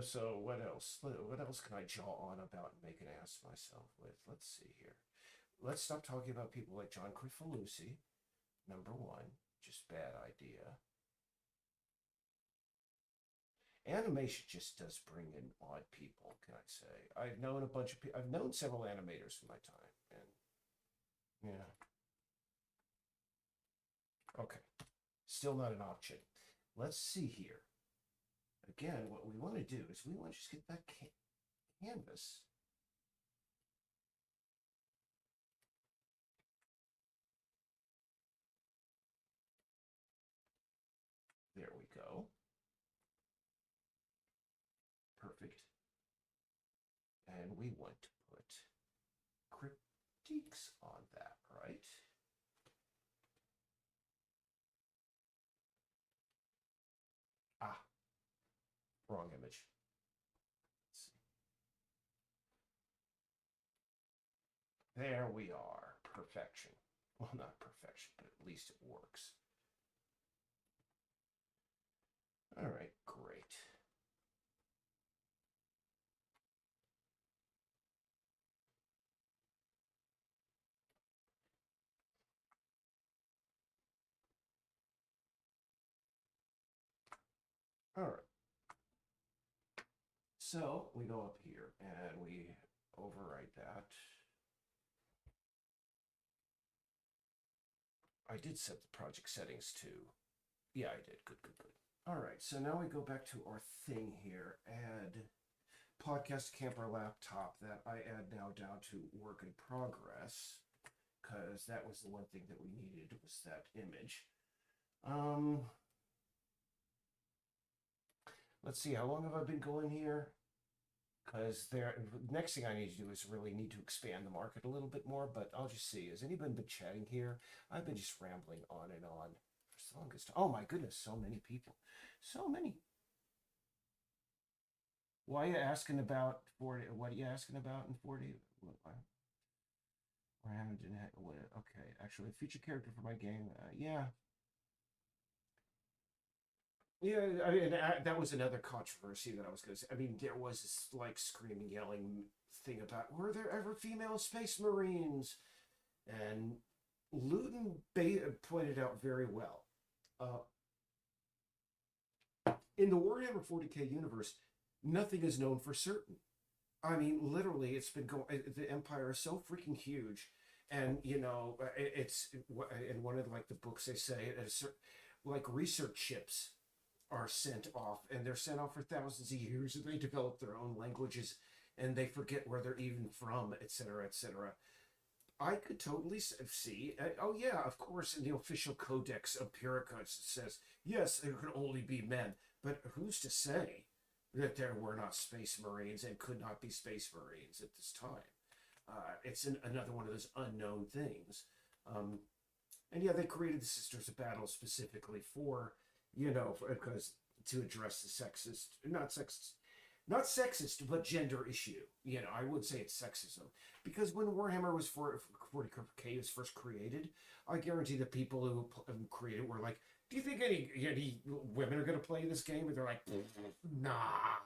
So what else? What else can I jaw on about and make an ass of myself with? Let's see here. Let's stop talking about people like John Crifalusi. Number one, just bad idea. Animation just does bring in odd people, can I say? I've known a bunch of people. I've known several animators in my time, and yeah. Okay, still not an option. Let's see here. Again, what we want to do is we want to just get that canvas. There we go. Perfect. And we want to put cryptic critiques on that, right? Ah, wrong image. Let's see. There we are. Perfection. Well, not perfection, but at least it works. All right, great. All right. So we go up here and we overwrite that. I did set the project settings to, yeah, I did. Good, good, good. All right, so now we go back to our thing here. Add podcast camper laptop that I add now down to work in progress, because that was the one thing that we needed was that image. Let's see, how long have I been going here? Because there, next thing I need to do is really need to expand the market a little bit more, but I'll just see. Has anybody been chatting here? I've been just rambling on and on for the longest time. Oh my goodness, so many people. So many. Why are you asking about 40? What are you asking about in 40? Okay, actually, a feature character for my game. Yeah. Yeah, I mean, that was another controversy that I was going to say. I mean, there was this like screaming, yelling thing about were there ever female space marines? And Luton pointed out very well. In the Warhammer 40k universe, nothing is known for certain. I mean, literally, it's been going. The Empire is so freaking huge, and it's in one of like the books they say at a certain, like research ships are sent off, and they're sent off for thousands of years, and they develop their own languages, and they forget where they're even from, etc., etc. I could totally see. Oh yeah, of course, in the official Codex Empiricus it says yes, there can only be men, but who's to say that there were not space marines and could not be space marines at this time? It's another one of those unknown things. And yeah, they created the Sisters of Battle specifically for, because to address the sexist, not sexist, but gender issue. I would say it's sexism. Because when Warhammer was 40K was first created, I guarantee the people who created were like, do you think any women are going to play this game? And they're like, nah.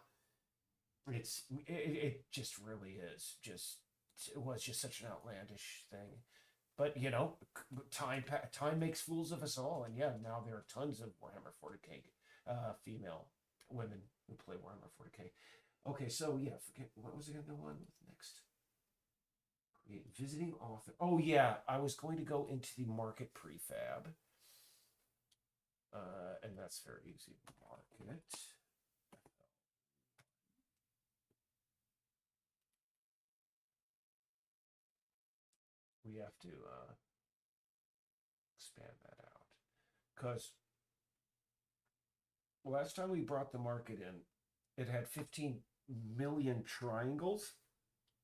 It just really is. It was just such an outlandish thing. But time makes fools of us all, and yeah, now there are tons of Warhammer 40k female women who play Warhammer 40k. Okay, so yeah, forget what was I going to go on with next? Create visiting author. Oh yeah, I was going to go into the market prefab, and that's very easy. Market. We have to expand that out because last time we brought the market in, it had 15 million triangles,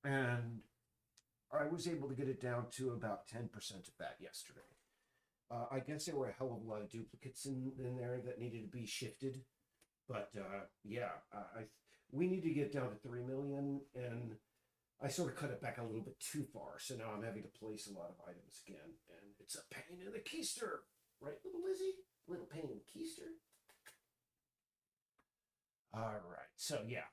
and I was able to get it down to about 10% of that yesterday. I guess there were a hell of a lot of duplicates in there that needed to be shifted, but yeah, we need to get down to 3 million, and I sort of cut it back a little bit too far, so now I'm having to place a lot of items again, and it's a pain in the keister, right, little Lizzie? Little pain in the keister. All right, so yeah.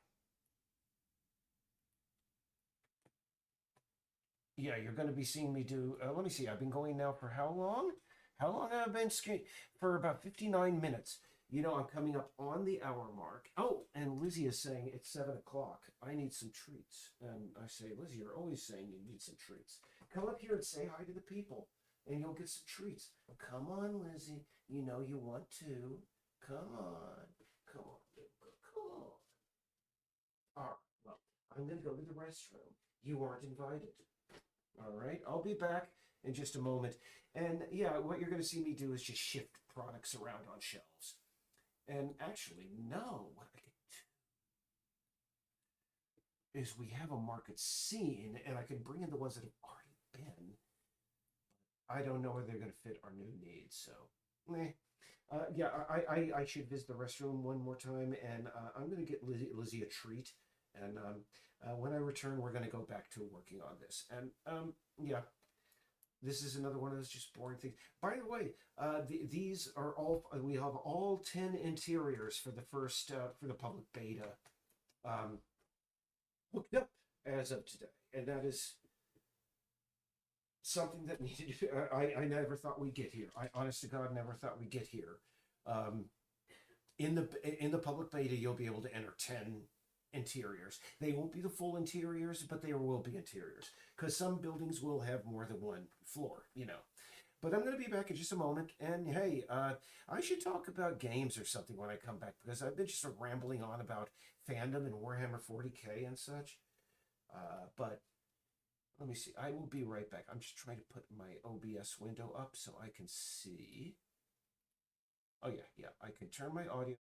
Yeah, you're going to be seeing me do, let me see, I've been going now for how long? How long have I been skating? For about 59 minutes. I'm coming up on the hour mark. Oh, and Lizzie is saying it's 7 o'clock. I need some treats. And I say, Lizzie, you're always saying you need some treats. Come up here and say hi to the people, and you'll get some treats. Come on, Lizzie. You know you want to. Come on. Come on, come on. All right, well, I'm going to go to the restroom. You aren't invited. All right, I'll be back in just a moment. And yeah, what you're going to see me do is just shift products around on shelves. And actually, no, what I can do is we have a market scene, and I can bring in the ones that have already been. I don't know whether they're going to fit our new needs. So, meh. Yeah, I should visit the restroom one more time, and I'm going to get Lizzie a treat. And when I return, we're going to go back to working on this. And yeah, this is another one of those just boring things. By the way, these are all we have all 10 interiors for the first for the public beta hooked up as of today, and that is something that needed. I never thought we'd get here. I honest to God never thought we'd get here. Um, in the public beta, you'll be able to enter 10 interiors. They won't be the full interiors, but there will be interiors because some buildings will have more than one floor. But I'm going to be back in just a moment. And hey, I should talk about games or something when I come back because I've been just sort of rambling on about fandom and Warhammer 40K and such. But let me see. I will be right back. I'm just trying to put my OBS window up so I can see. Oh, yeah. I can turn my audio.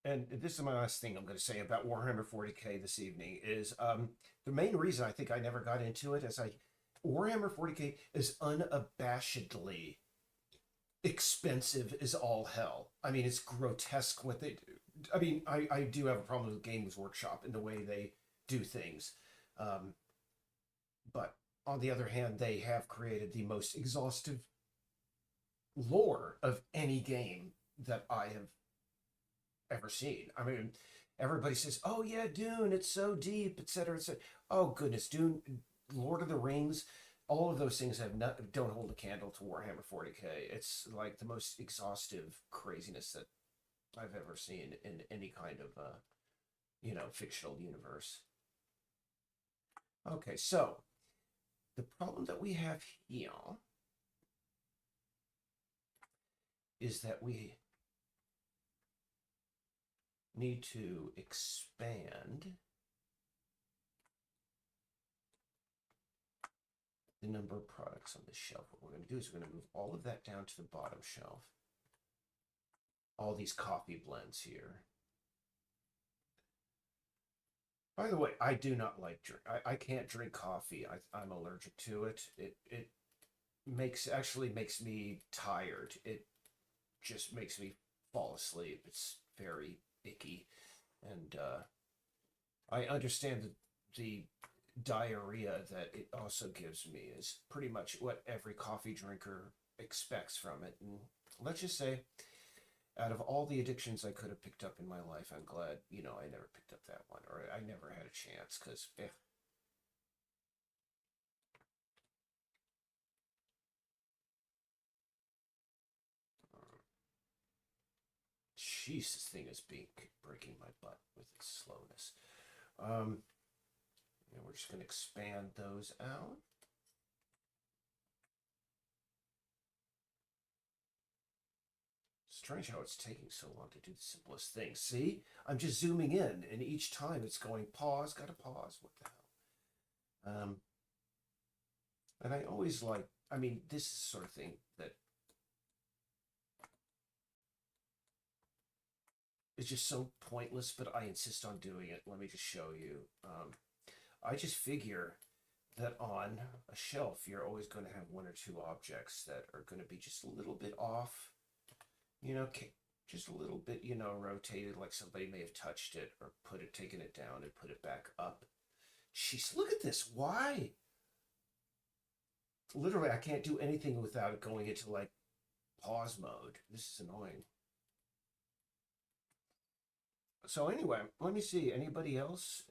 And this is my last thing I'm going to say about Warhammer 40K this evening is the main reason I think I never got into it is Warhammer 40K is unabashedly expensive as all hell. I mean, it's grotesque what they do. I mean, I do have a problem with Games Workshop and the way they do things. Um, but on the other hand, they have created the most exhaustive lore of any game that I have ever seen. I mean, everybody says, "Oh yeah, Dune, it's so deep, etc., etc." Oh goodness, Dune, Lord of the Rings, all of those things don't hold a candle to Warhammer 40K. It's like the most exhaustive craziness that I've ever seen in any kind of fictional universe. Okay, so the problem that we have here is that we need to expand the number of products on this shelf. What we're going to do is we're going to move all of that down to the bottom shelf. All these coffee blends here. By the way, I do not like drink. I can't drink coffee. I'm allergic to it. It actually makes me tired. It just makes me fall asleep. It's very icky, and I understand that the diarrhea that it also gives me is pretty much what every coffee drinker expects from it. And let's just say, out of all the addictions I could have picked up in my life, I'm glad, I never picked up that one, or I never had a chance, because jeez, this thing is breaking my butt with its slowness. Um, And we're just going to expand those out. Strange how it's taking so long to do the simplest things. See? I'm just zooming in, and each time it's going pause, gotta pause. What the hell? And I always like, I mean, this is the sort of thing that is just so pointless, but I insist on doing it. Let me just show you. I just figure that on a shelf, you're always going to have one or two objects that are going to be just a little bit off. You know, just a little bit, you know, rotated, like somebody may have touched it or taken it down and put it back up. Jeez, look at this. Why? Literally, I can't do anything without it going into like pause mode. This is annoying. So anyway, let me see. Anybody else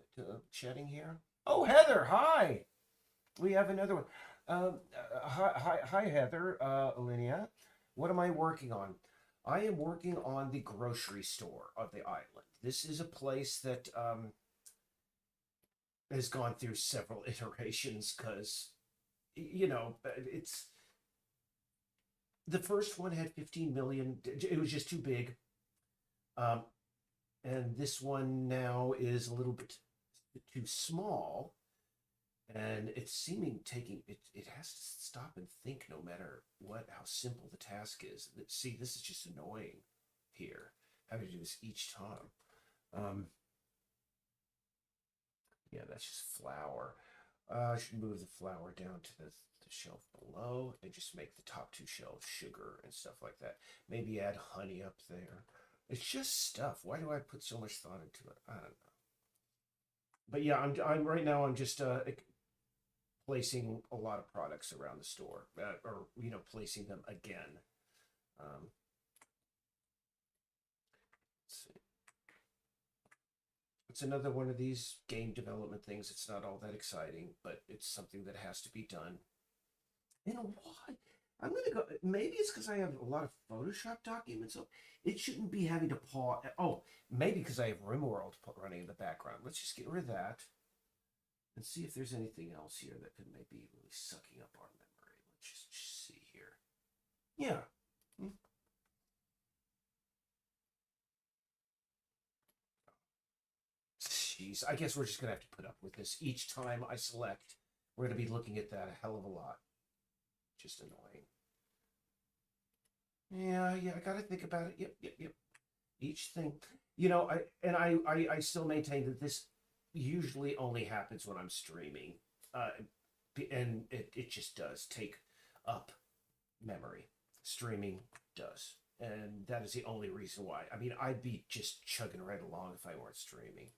chatting here? Oh, Heather, hi. We have another one. Hi, Heather, Alinea. What am I working on? I am working on the grocery store of the island. This is a place that has gone through several iterations because, you know, it's the first one had 15 million. It was just too big. And this one now is a little bit too small. And it's seeming it has to stop and think no matter how simple the task is. See, this is just annoying here, having to do this each time. Yeah, that's just flour. I should move the flour down to the shelf below and just make the top two shelves sugar and stuff like that. Maybe add honey up there. It's just stuff. Why do I put so much thought into it? I don't know. But yeah, I'm right now. I'm just placing a lot of products around the store, or you know, placing them again. Let's see. It's another one of these game development things. It's not all that exciting, but it's something that has to be done. You know what? I'm gonna go. Maybe it's because I have a lot of Photoshop documents, so it shouldn't be having to pause. Oh, maybe because I have RimWorld running in the background. Let's just get rid of that and see if there's anything else here that could maybe really sucking up our memory. Let's just see here. Yeah. Jeez, I guess we're just gonna have to put up with this. Each time I select, we're gonna be looking at that a hell of a lot. Just annoying. Yeah, I gotta think about it. Yep. Each thing, you know, I still maintain that this usually only happens when I'm streaming, and it just does take up memory. Streaming does, and that is the only reason why. I mean, I'd be just chugging right along if I weren't streaming.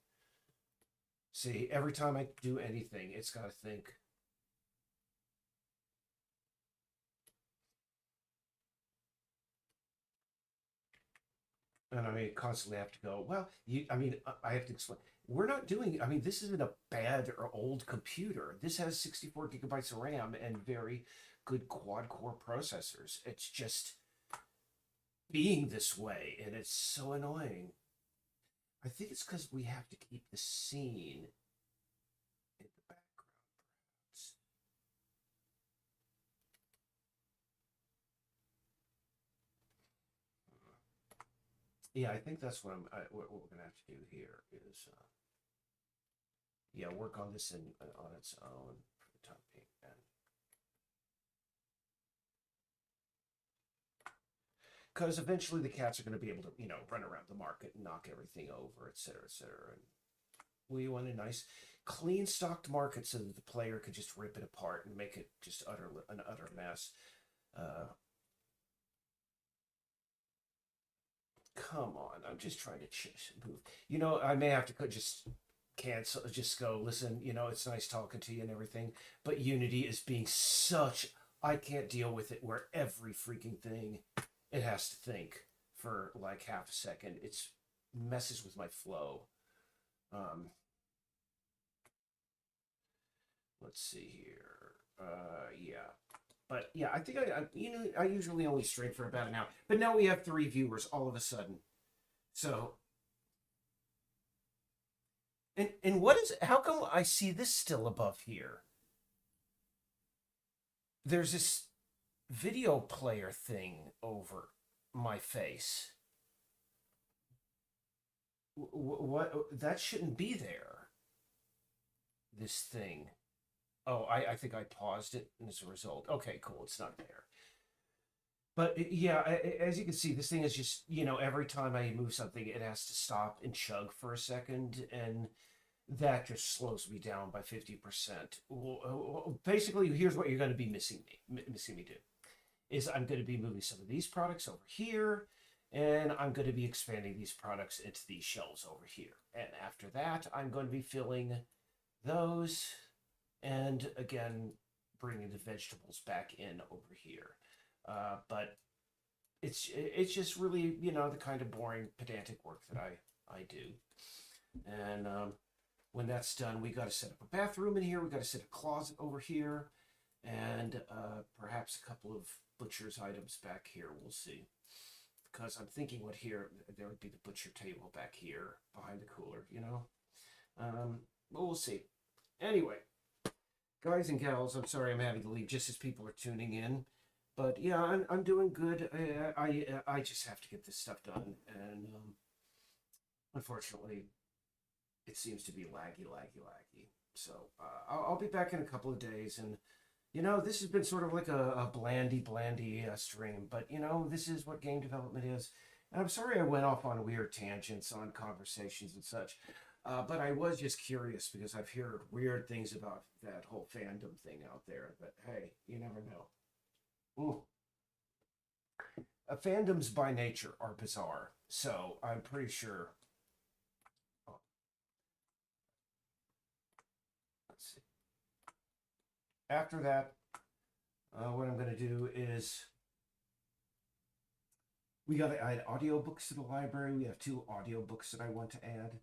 See, every time I do anything, it's got to think. And I mean, constantly have to go, well, I have to explain. We're not doing, I mean, this isn't a bad or old computer. This has 64 gigabytes of RAM and very good quad core processors. It's just being this way, and it's so annoying. I think it's because we have to keep the scene in the background, perhaps. Yeah, I think that's what what we're gonna have to do here is, yeah, work on this on its own for the time being, and because eventually the cats are going to be able to, you know, run around the market and knock everything over, etc., etc. And we want a nice, clean stocked market so that the player could just rip it apart and make it just an utter mess. Come on, I'm just trying to move. You know, I may have to just cancel, just go, listen, you know, it's nice talking to you and everything, but Unity is being such, I can't deal with it where every freaking thing, it has to think for like half a second. It's messes with my flow. Let's see here. Yeah. But yeah, I think I usually only stream for about an hour, but now we have 3 viewers all of a sudden. So And what is, how come I see this still above here? There's this video player thing over my face. What, that shouldn't be there. This thing. Oh, I think I paused it as a result. Okay, cool. It's not there. But yeah, as you can see, this thing is just, every time I move something, it has to stop and chug for a second. And that just slows me down by 50%. Basically, here's what you're going to be missing me do. Is I'm going to be moving some of these products over here, and I'm going to be expanding these products into these shelves over here. And after that, I'm going to be filling those, and again, bringing the vegetables back in over here. But it's just really, the kind of boring, pedantic work that I do. And when that's done, we got to set up a bathroom in here. We got to set a closet over here, and perhaps a couple of butcher's items back here. We'll see. Because I'm thinking there would be the butcher table back here behind the cooler, But we'll see. Anyway, guys and gals, I'm sorry I'm having to leave just as people are tuning in. But yeah, I'm doing good. I just have to get this stuff done. And unfortunately, it seems to be laggy. So I'll be back in a couple of days. And this has been sort of like a blandy stream, but this is what game development is. And I'm sorry I went off on weird tangents on conversations and such, but I was just curious because I've heard weird things about that whole fandom thing out there. But hey, you never know. Ooh. Fandoms by nature are bizarre, so I'm pretty sure. Oh, let's see. After that, what I'm going to do is we got to add audiobooks to the library. We have 2 audiobooks that I want to add.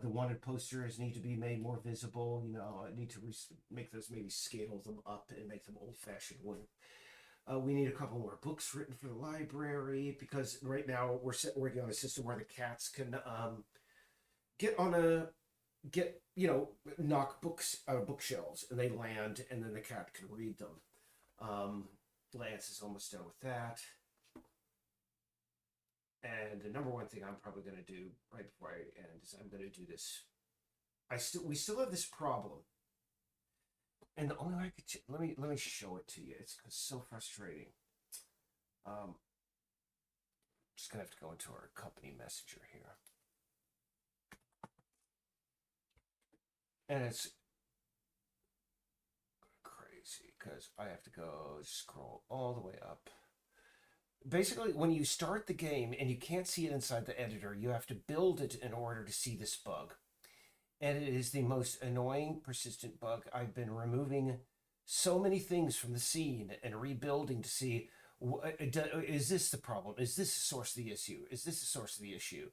The wanted posters need to be made more visible. I need to make those, maybe scale them up and make them old-fashioned wooden. We need a couple more books written for the library because right now we're working on a system where the cats can knock books out of bookshelves and they land and then the cat can read them. Lance is almost done with that. And the number one thing I'm probably going to do right before I end is I'm going to do this. We still have this problem. And the only way I could let me show it to you. It's so frustrating. Just gonna have to go into our company messenger here, and it's crazy because I have to go scroll all the way up. Basically, when you start the game and you can't see it inside the editor, you have to build it in order to see this bug. And it is the most annoying, persistent bug. I've been removing so many things from the scene and rebuilding to see, is this the problem? Is this the source of the issue? Is this the source of the issue?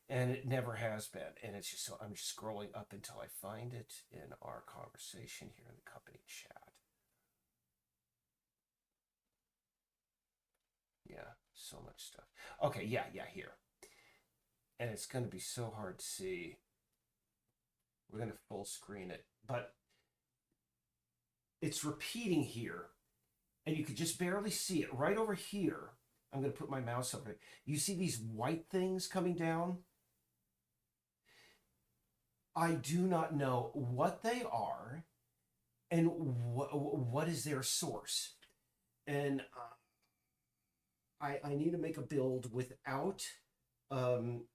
And it never has been. And it's just so I'm just scrolling up until I find it in our conversation here in the company chat. Yeah, so much stuff. Okay, yeah, here. And it's going to be so hard to see. We're going to full screen it, but it's repeating here, and you could just barely see it. Right over here, I'm going to put my mouse over it. You see these white things coming down? I do not know what they are and what is their source. And I need to make a build without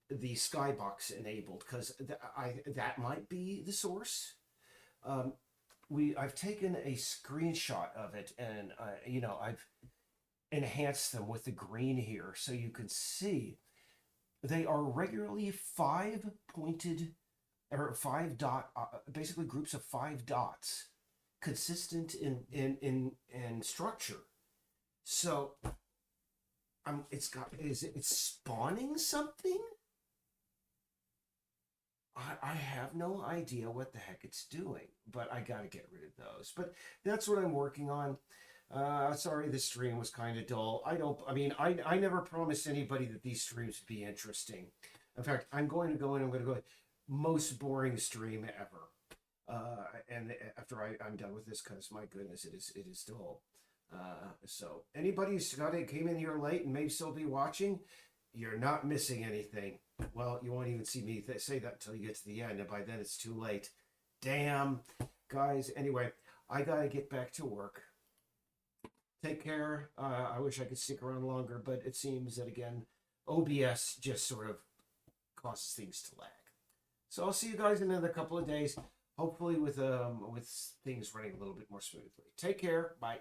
the skybox enabled because that might be the source. I've taken a screenshot of it and I've enhanced them with the green here so you can see they are regularly 5-pointed or 5 dot basically groups of 5 dots consistent in structure. So it's spawning something? I have no idea what the heck it's doing, but I gotta get rid of those. But that's what I'm working on. Sorry, this stream was kind of dull. I never promised anybody that these streams would be interesting. In fact, I'm going to go in, I'm going to go, most boring stream ever. And after I'm done with this, because my goodness, it is dull. So anybody who's came in here late and may still be watching, you're not missing anything. Well, you won't even see me say that until you get to the end, and by then it's too late. Damn, guys. Anyway, I gotta get back to work. Take care. I wish I could stick around longer, but it seems that again, OBS just sort of causes things to lag. So I'll see you guys in another couple of days, hopefully with things running a little bit more smoothly. Take care. Bye.